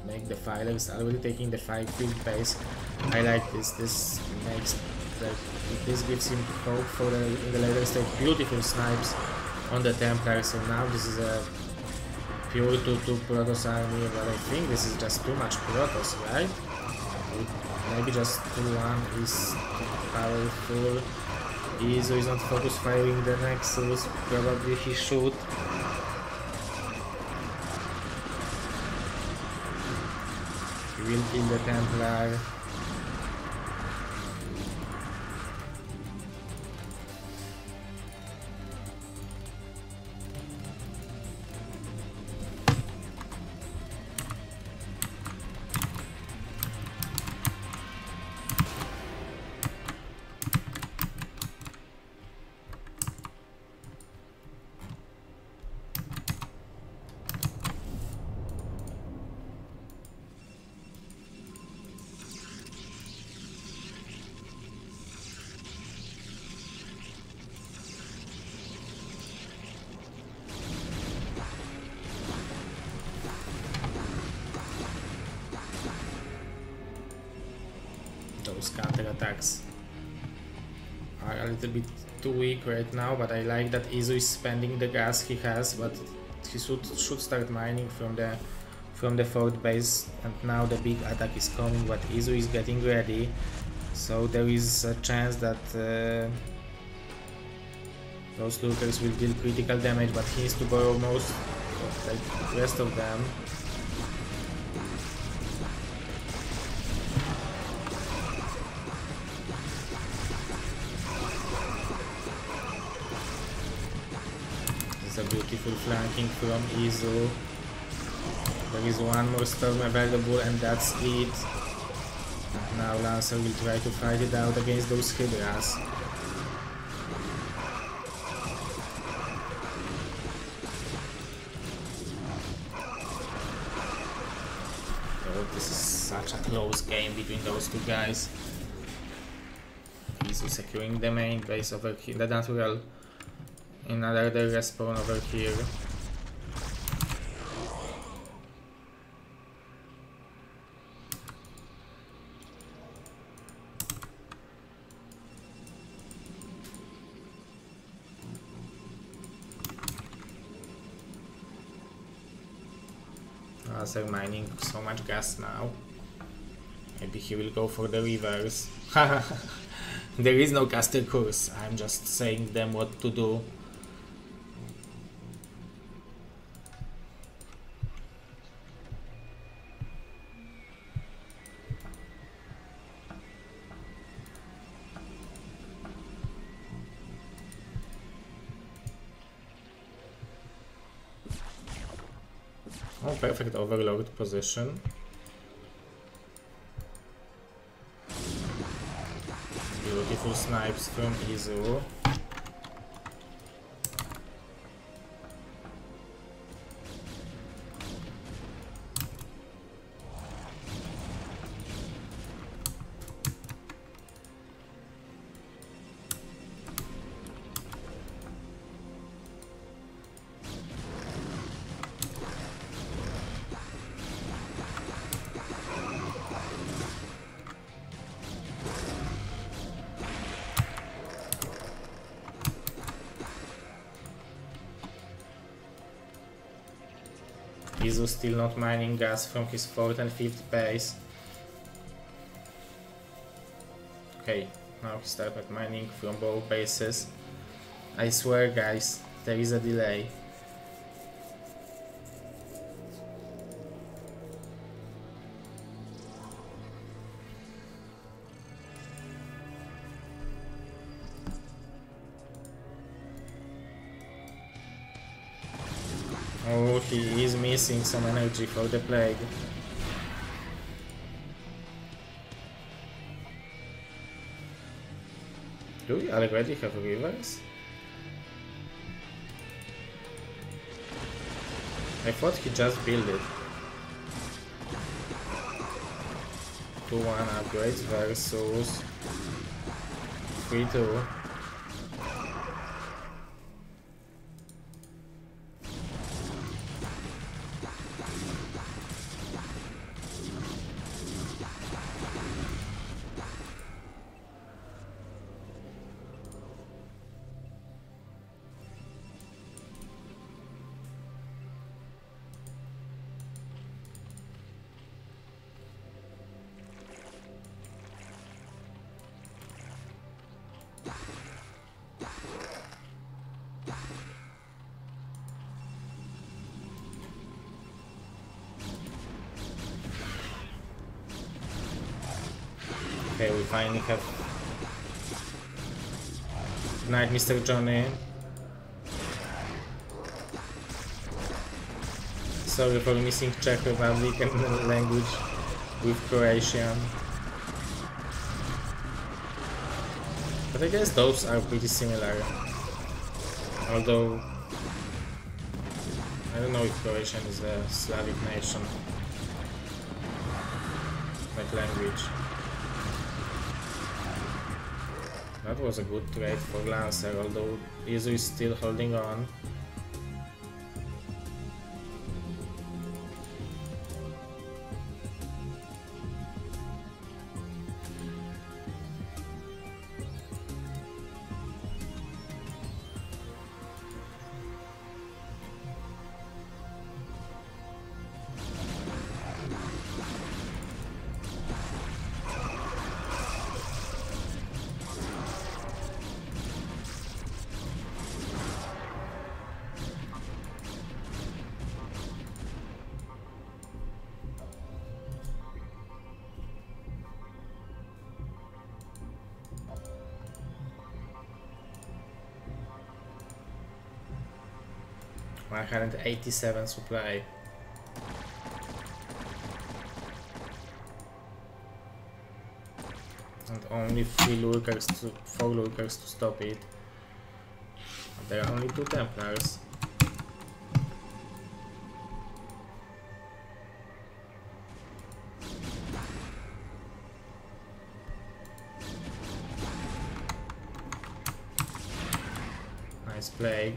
make the filers. Already taking the 5-field base. I like this. This makes this gives him hope for in the later stage. Beautiful snipes on the Templar. So now this is a pure 2-2 Protoss army, but I think this is just too much Protoss, right? Maybe just 2-1 is powerful. Izo is not focus firing the Nexus, probably he should. He will kill the Templar. Those counter-attacks are a little bit too weak right now, but I like that Izo is spending the gas he has, but he should start mining from the 4th base, and now the big attack is coming, but Izo is getting ready, so there is a chance that those looters will deal critical damage, but he needs to borrow most of the rest of them. beautiful flanking from Izu. There is one more storm available and that's it. And now Lancer will try to fight it out against those Hydras. Oh, this is such a close game between those two guys. Izu securing the main base over here, the natural in another respawn over here. They're mining so much gas now. Maybe he will go for the reverse. There is no caster course, I'm just saying them what to do. Oh, perfect overload position. Beautiful snipes from Izu. Izu still not mining gas from his 4th and 5th base. Okay, now he started mining from both bases. I swear guys, there is a delay. Oh, he is missing some energy for the plague. Do we already have rivers? I thought he just built it. 2-1 upgrades versus 3-2. Okay, we finally have Night Mr. Johnny. Sorry for missing Czech Republic and language with Croatian. But I guess those are pretty similar. Although I don't know if Croatian is a Slavic nation, like language. That was a good trade for Lancer, although Izu is still holding on. 187 supply. And only 4 lurkers to stop it. And there are only 2 Templars. Nice Plague.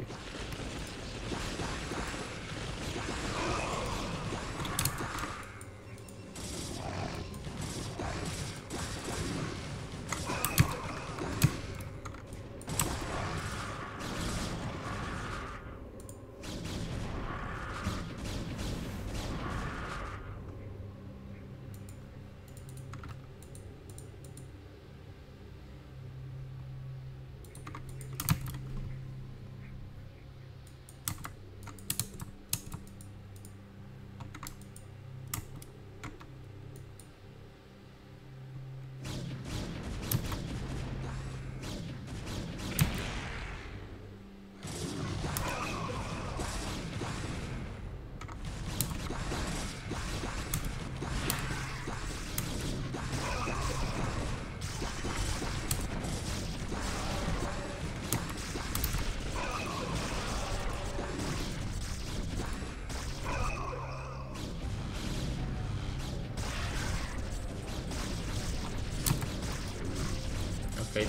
Okay,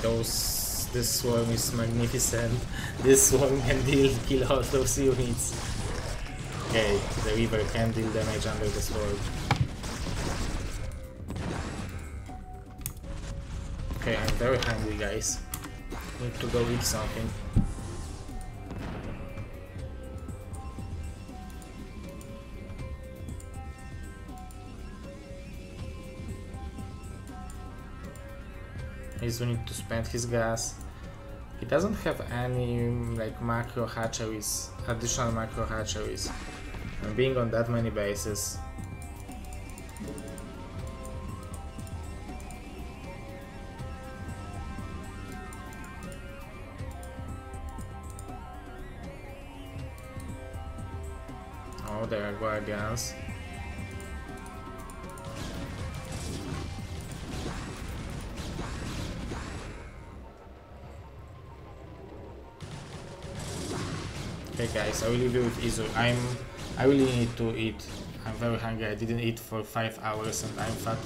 this swarm is magnificent. This swarm can kill all those units. Okay, the river can deal damage under the sword. Okay, I'm very hungry, guys. Need to go eat something. He's going to spend his gas. He doesn't have any like macro hatcheries, additional macro hatcheries. And being on that many bases. Oh, there are guardians. Okay guys, I will leave you with Izu. I really need to eat. I'm very hungry. I didn't eat for 5 hours and I'm fat.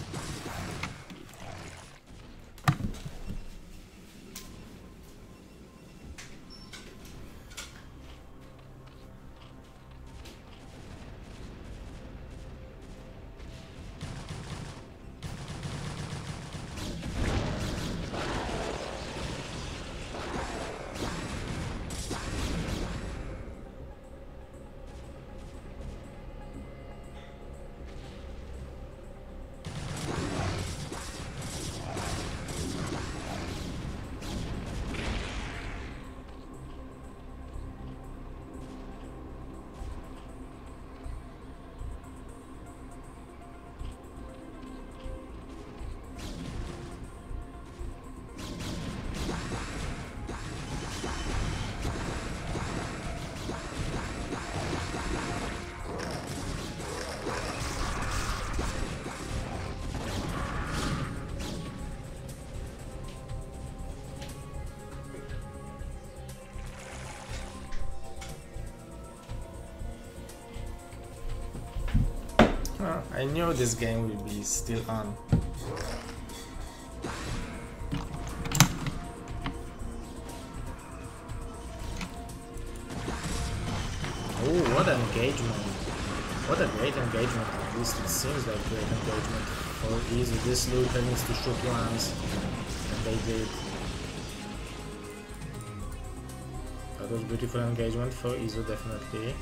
I knew this game will be still on. Oh, what an engagement! What a great engagement, at least it seems like great engagement for Easy. This looter needs to shoot once, and they did. That was beautiful engagement for Izu, definitely.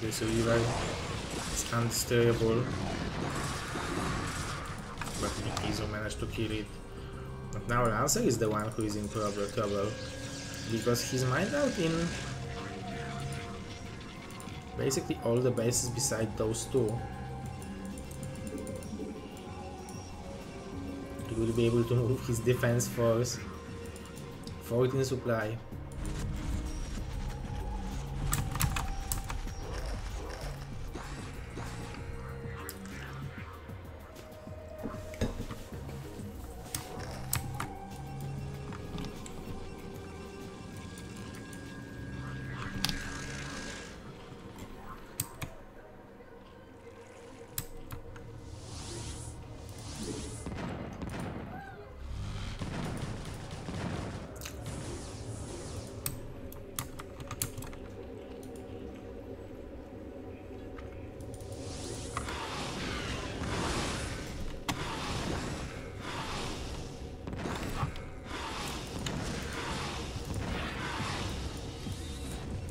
This river is unsteerable, but Izo managed to kill it. But now Lancer is the one who is in trouble, because he's mined out in basically all the bases beside those two. He will be able to move his defense force 14 supply.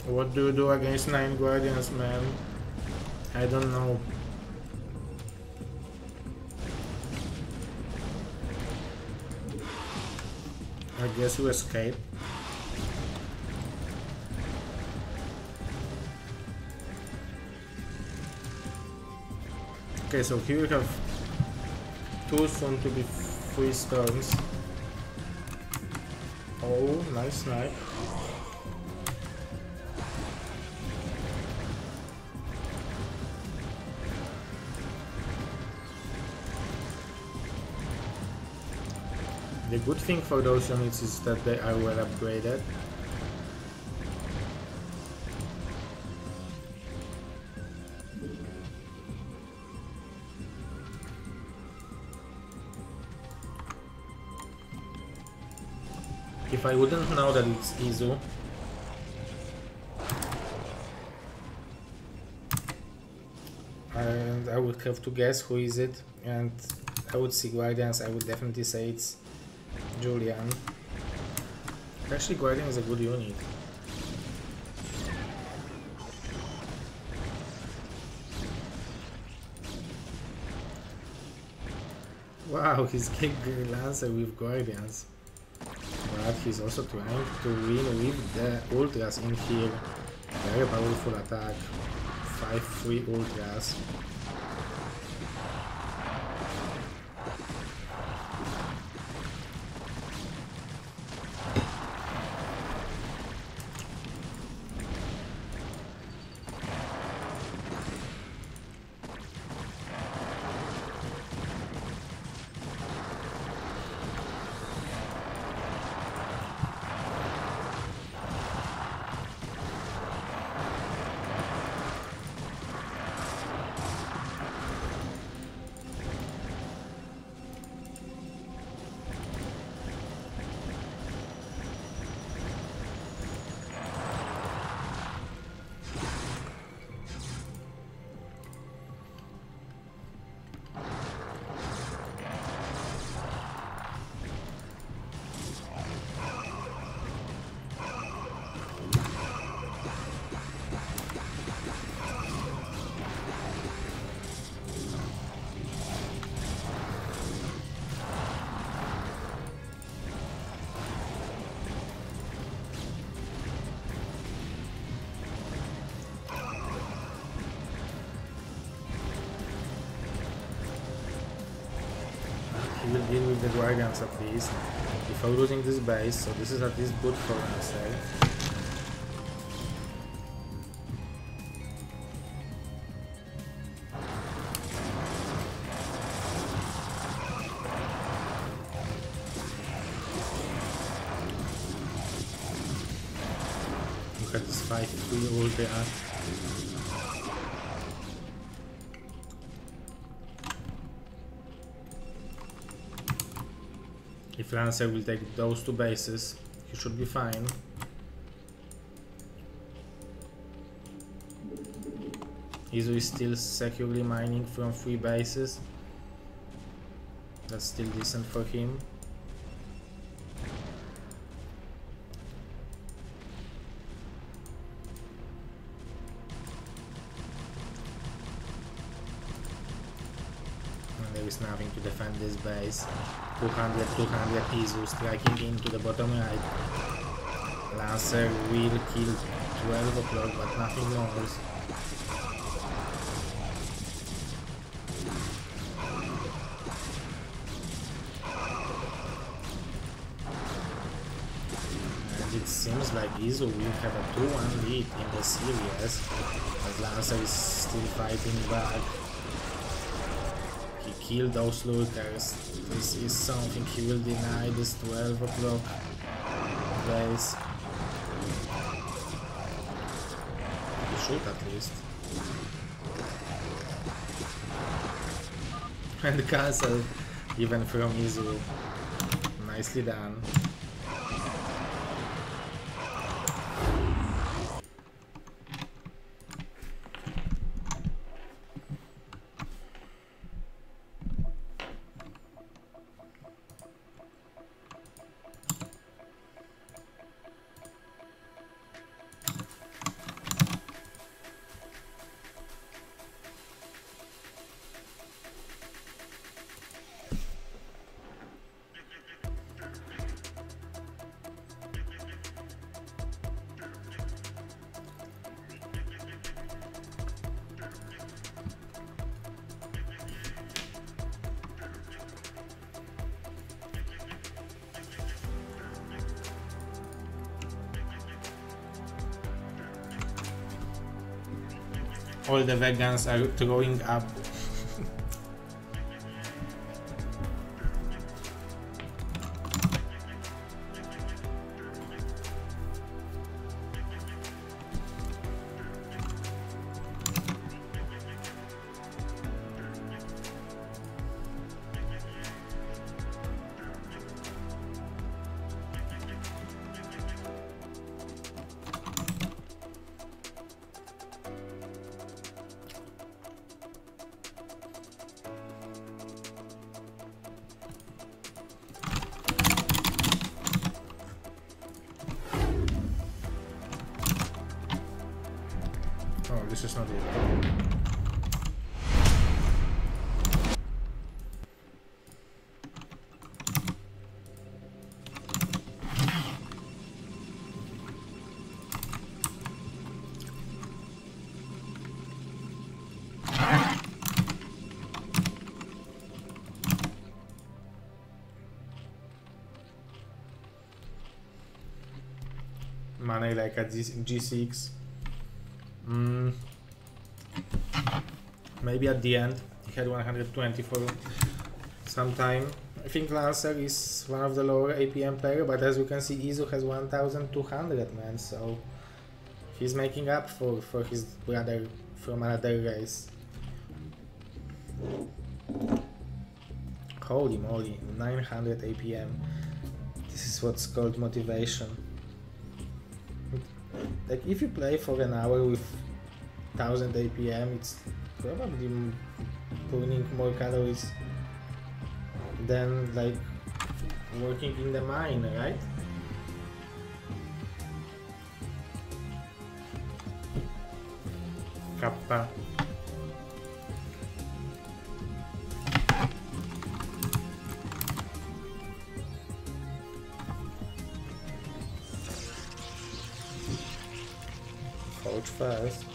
What do you do against 9 Guardians, man? I don't know. I guess you escape. Okay, so here we have 2 soon to be 3 storms. Oh, nice snipe. The good thing for those units is that they are well upgraded. If I wouldn't know that it's Izu, and I would have to guess who is it, and I would see Guardians, I would definitely say it's Julian. Actually, Guardian is a good unit. Wow, he's getting Lancer with Guardians. But he's also trying to win with the Ultras in here. Very powerful attack. 5-3 Ultras. He will deal with the Guardians at least before losing this base, so this is at least good for Lancer. Look at this 5-3 ulti. If Lancer will take those 2 bases, he should be fine. Izu is still securely mining from 3 bases. That's still decent for him. And there is nothing to defend this base. 200, Izu striking into the bottom right. Lancer will kill 12 o'clock, but nothing more. Seems like Izu will have a 2-1 lead in the series, but Lancer is still fighting back. He killed those lurkers. This is something he will deny, this 12 o'clock base. He should at least. And cancel even from Izu. Nicely done. All the vegans are throwing up. Oh, this is not it. Money like at G6. Maybe at the end he had 120 for some time. I think Lancer is one of the lower APM player, but as you can see Izu has 1200 man, so he's making up for his brother from another race. Holy moly, 900 APM. This is what's called motivation. Like if you play for an hour with 1000 APM, it's probably burning more calories than like working in the mine, right? Kappa. Hold fast.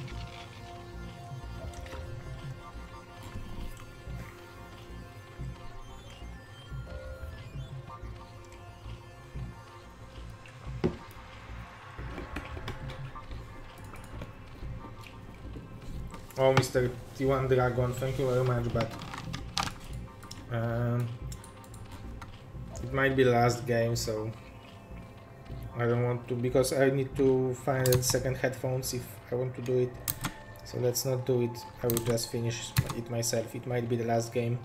Oh, Mr. T1 Dragon, thank you very much, but it might be the last game, so I don't want to, because I need to find the second headphones if I want to do it. So let's not do it. I will just finish it myself. It might be the last game.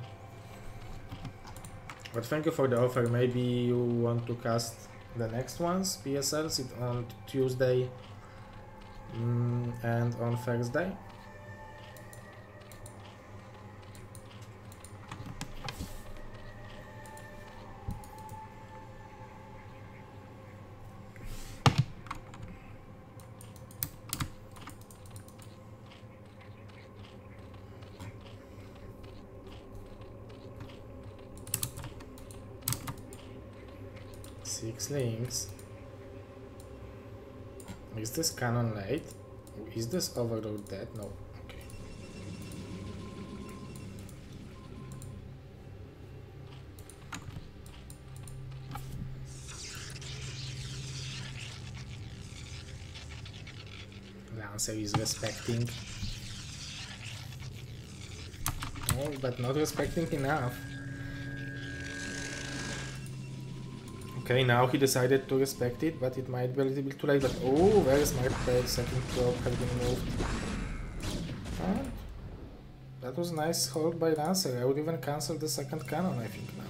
But thank you for the offer. Maybe you want to cast the next ones, BSLs, on Tuesday and on Thursday. Six links. Is this cannon late? Is this overload dead? No. Okay. Lancer is respecting. Oh, but not respecting enough. Okay, now he decided to respect it, but it might be a little bit too late. But oh, very smart play. Second probe has been moved. And that was a nice hold by Lancer. I would even cancel the second cannon, I think, now.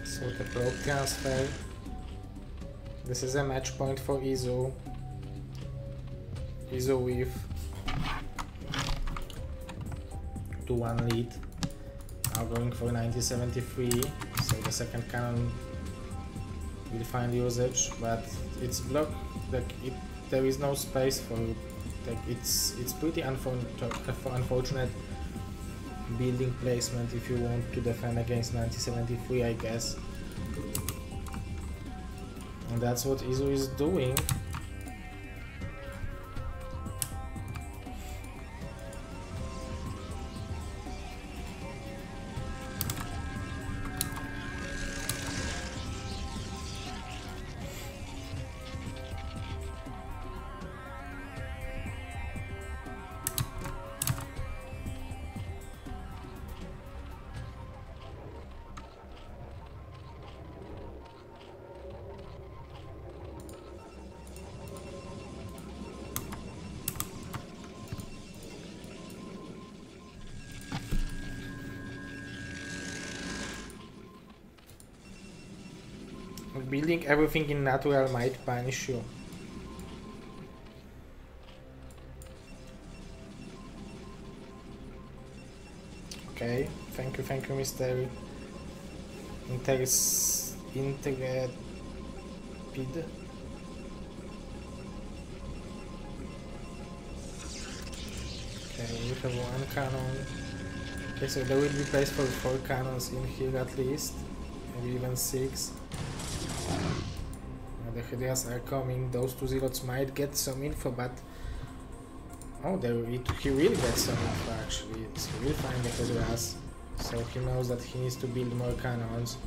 So the probe transfer. This is a match point for Izu. Izu with 2-1 lead. Now going for 9073. So the second cannon will find usage, but it's blocked. Like there is no space for. Like it's pretty unfortunate building placement if you want to defend against 9073, I guess. And that's what Izu is doing. Building everything in natural might punish you. Okay, thank you, Mr. Intrepid. Okay, we have one cannon. Okay, so there will be place for 4 cannons in here at least, maybe even 6. The Hydras are coming. Those 2 zealots might get some info, but oh, he will get some info actually. So he will find the Hydras, so he knows that he needs to build more cannons.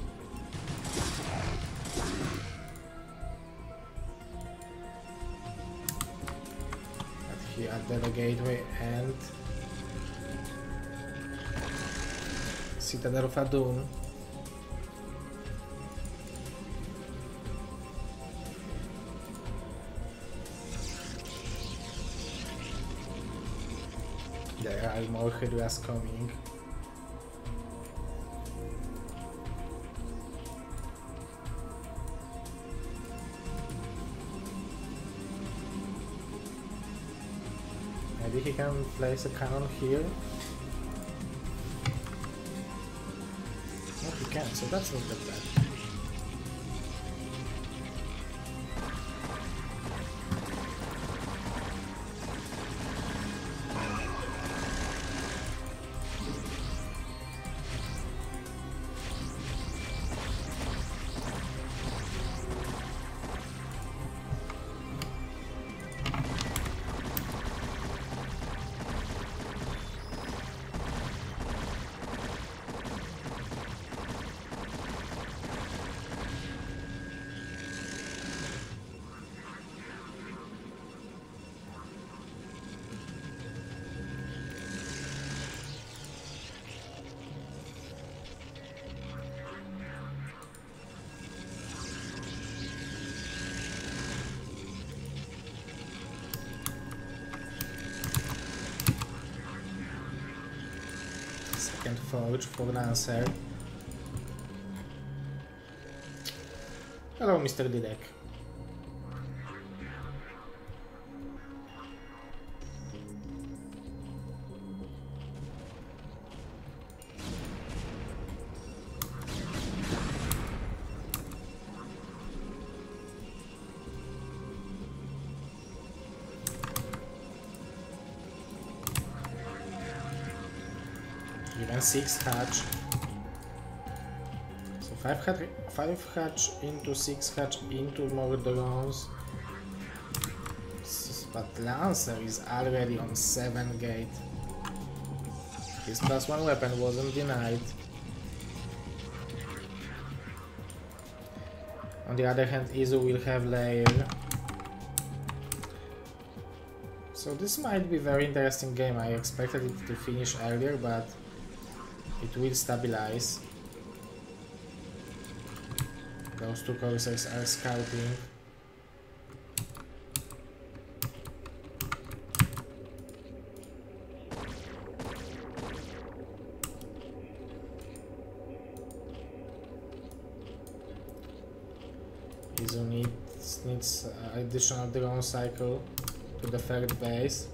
But he at the gateway and Citadel of Adun. There are more Hydras coming. Maybe he can place a cannon here. No, he can't, so that's not that bad. second forge for Lancer. Hello, Mr. Didek. Even 6 hatch. So 5 hatch into 6 hatch into more drones. But Lancer is already on 7 gate. His +1 weapon wasn't denied. On the other hand, Izu will have layer. So this might be a very interesting game. I expected it to finish earlier, but it will stabilize. Those two corsairs are scouting. Izu needs additional drone cycle to the third base.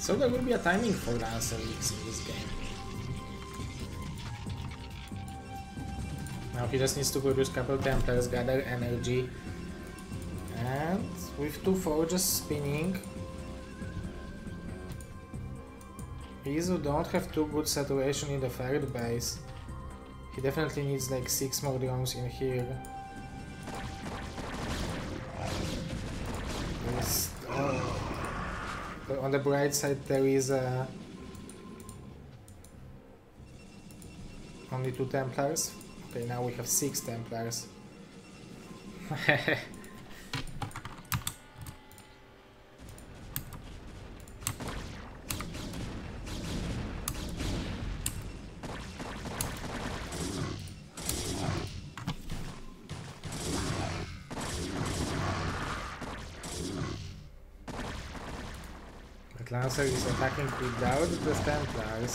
So there will be a timing for LancerX in this game. Now he just needs to produce a couple Templars, gather energy, and with 2 forges spinning, Izu don't have too good saturation in the third base. He definitely needs like 6 more drones in here. On the bright side, there is only 2 Templars. Okay, now we have 6 Templars. Lancer is attacking without the Templars.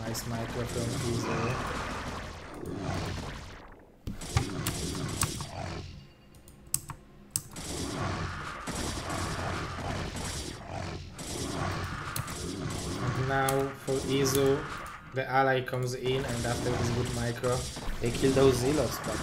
Nice micro from Izu. And now for Izu, the ally comes in, and after this good micro, they kill those Zealots, but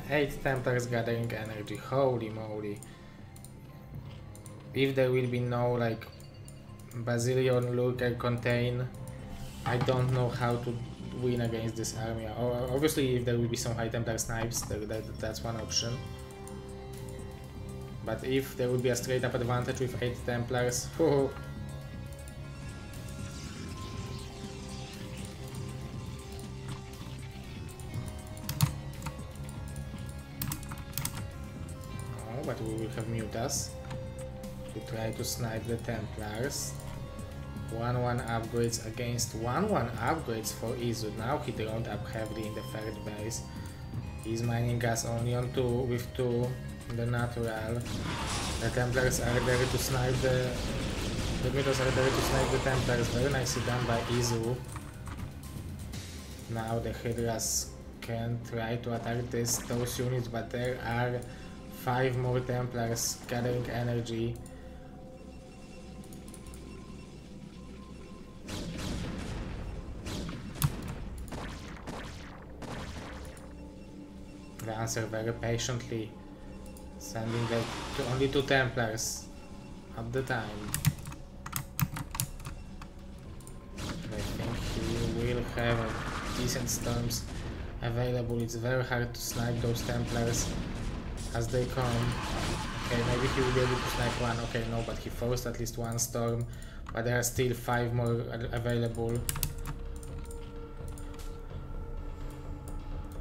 8 Templars gathering energy. Holy moly. If there will be no like Basilion, Lurker, Contain, I don't know how to win against this army. Obviously if there will be some high Templar snipes, that's one option. But if there would be a straight up advantage with 8 Templars, oh. But we will have Mutas to try to snipe the Templars. 1-1 upgrades against 1-1 upgrades for Izu. Now he droned up heavily in the third base. He's mining gas only on 2 with 2 in the natural. The Templars are there to snipe the Mutas are there to snipe the Templars. Very nicely done by Izu. Now the Hydras can try to attack those units, but there are 5 more Templars gathering energy. Lancer very patiently sending only 2 Templars at the time. I think he will have decent storms available. It's very hard to snipe those Templars as they come. Okay, maybe he will be able to snipe one. Okay, no, but he forced at least 1 storm, but there are still 5 more available.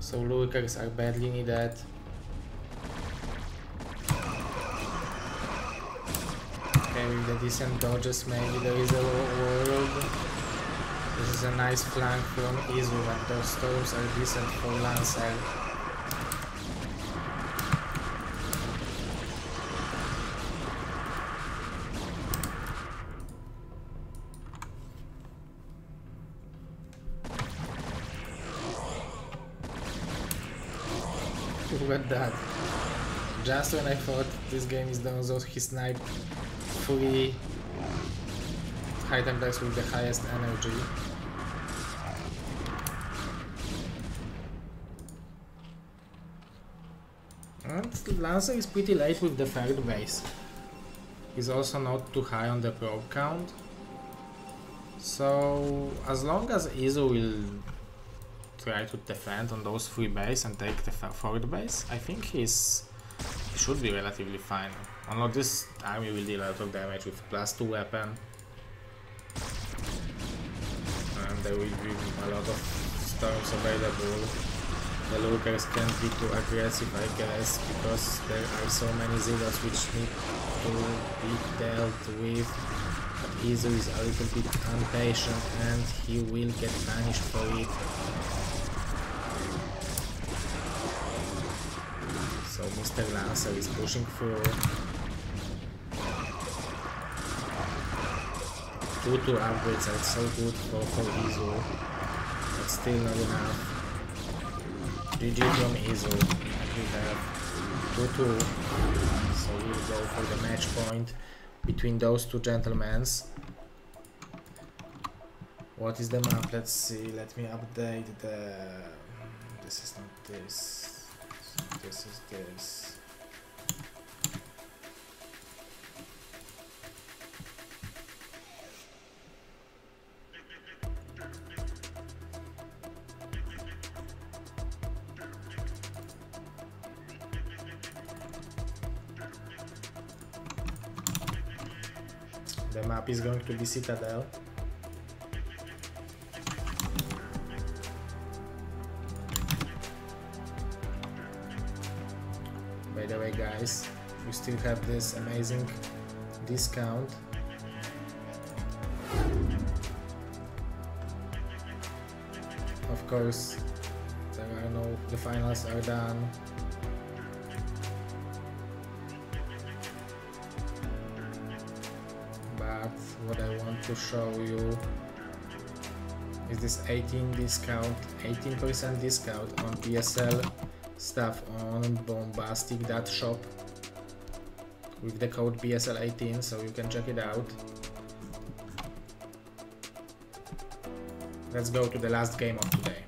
So lurkers are badly needed. Okay, with the decent dodges, maybe there is a world. This is a nice flank from Izu, and those storms are decent for Lancer. Look at that. Just when I thought this game is done, so he sniped 3 high Templars with the highest energy. And Lancer is pretty late with the 3rd base. He's also not too high on the probe count. So as long as Izu will try to defend on those 3 bases and take the 4th base, I think he should be relatively fine. Although this army will deal a lot of damage with +2 weapon. And there will be a lot of storms available. The lurkers can't be too aggressive, I guess, because there are so many zeros which need to be dealt with. But Izu is a little bit impatient and he will get punished for it. So Mr. Lancer is pushing through. 2-2 upgrades are so good for Izu, but still not enough. GG from Izu, and we have 2-2, so we'll go for the match point between those 2 gentlemen. What is the map? Let's see, let me update the... This is not this, this is this. The map is going to be Citadel. By the way, guys, we still have this amazing discount. Of course, there are no, the finals are done. What I want to show you is this 18% discount on BSL stuff on Bombastic.shop with the code BSL18, so you can check it out. Let's go to the last game of today.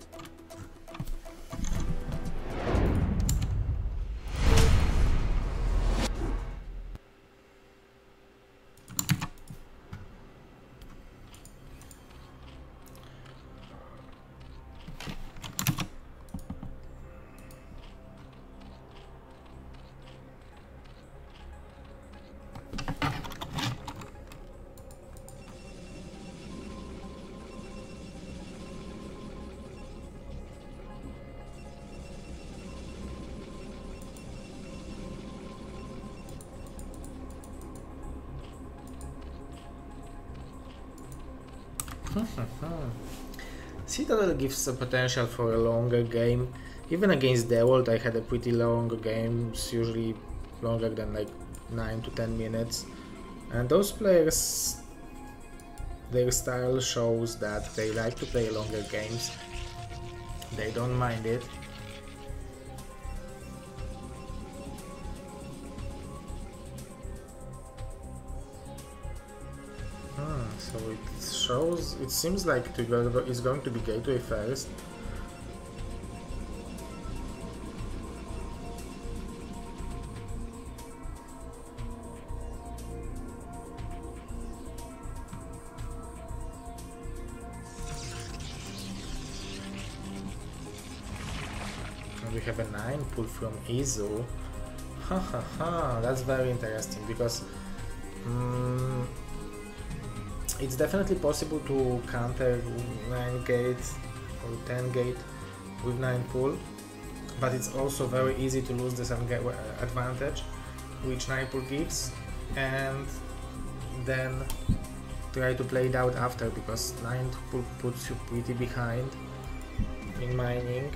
Citadel gives a potential for a longer game. Even against the world I had a pretty long game, usually longer than like 9 to 10 minutes. And those players, their style shows that they like to play longer games. They don't mind it. So it shows, it seems like it's going to be gateway first. we have a 9 pull from Izu. Ha ha ha, that's very interesting because it's definitely possible to counter 9 gate or 10 gate with 9 pull, but it's also very easy to lose this advantage which 9 pull gives, and then try to play it out after, because 9 pull puts you pretty behind in mining.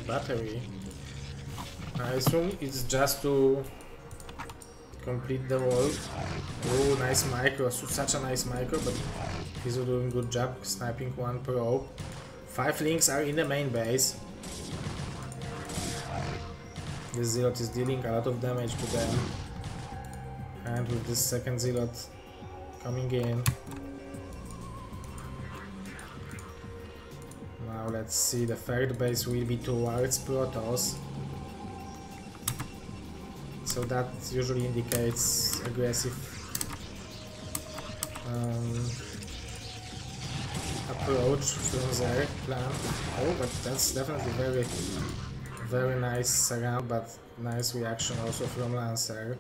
Battery. I assume it's just to complete the wall. Oh, nice micro, such a nice micro, but he's doing a good job sniping one probe. 5 links are in the main base. This Zealot is dealing a lot of damage to them, and with this second Zealot coming in. Let's see, the third base will be towards Protoss, so that usually indicates aggressive approach from their plan. Oh, but that's definitely very nice surround, but nice reaction also from Lancer.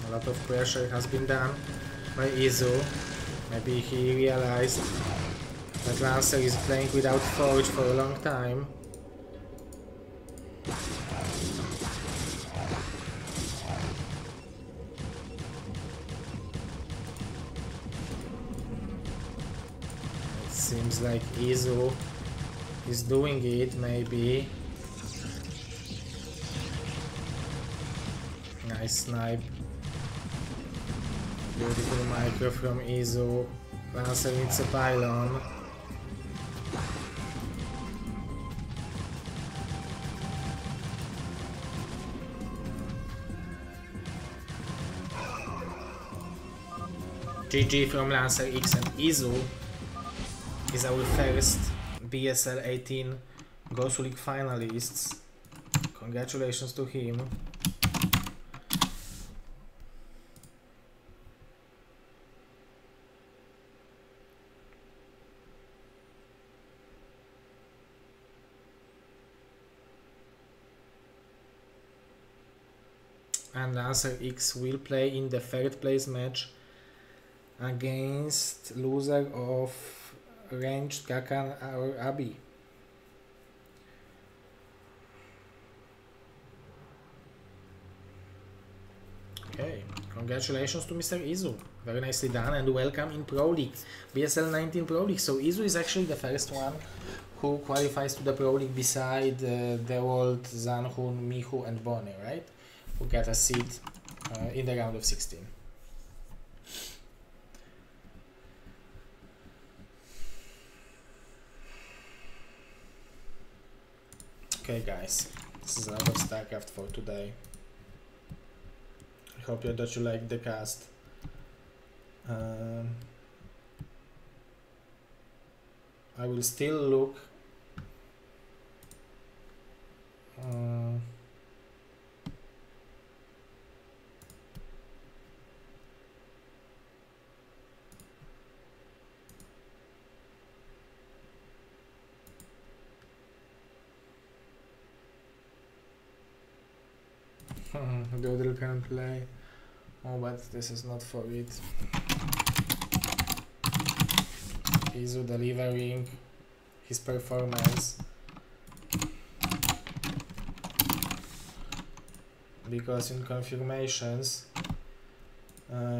A lot of pressure has been done by Izu. Maybe he realized that Lancer is playing without Forge for a long time. It seems like Izu is doing it, maybe. Nice snipe. Beautiful micro from Izu. Lancer needs a pylon. GG from LancerX, and Izu is our first BSL18 GosuLeague finalists. Congratulations to him. And LancerX will play in the third place match against loser of Ranged Kakan or Abi. Okay, congratulations to Mr. Izu. Very nicely done, and welcome in ProLeague, BSL19 ProLeague. So Izu is actually the first one who qualifies to the ProLeague beside Dawid, Zanhun, Mihu and Bonnie, right? Who get a seat in the round of 16. Okay guys, this is a lot of StarCraft for today. I hope that you liked the cast. I will still look Doodle can play. Oh, but this is not for it. Izu delivering his performance, because in confirmations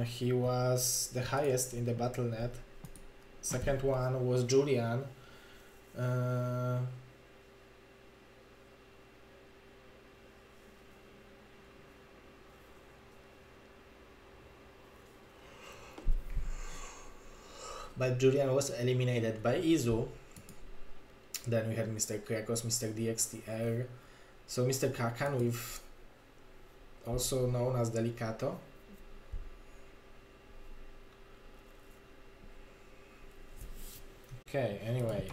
He was the highest in the Battle.net. Second one was Julian. But Julian was eliminated by Izu. Then we had Mr. Krekos, Mr. DXTR. So Mr. Kakan, with also known as Delicato. Okay, anyway.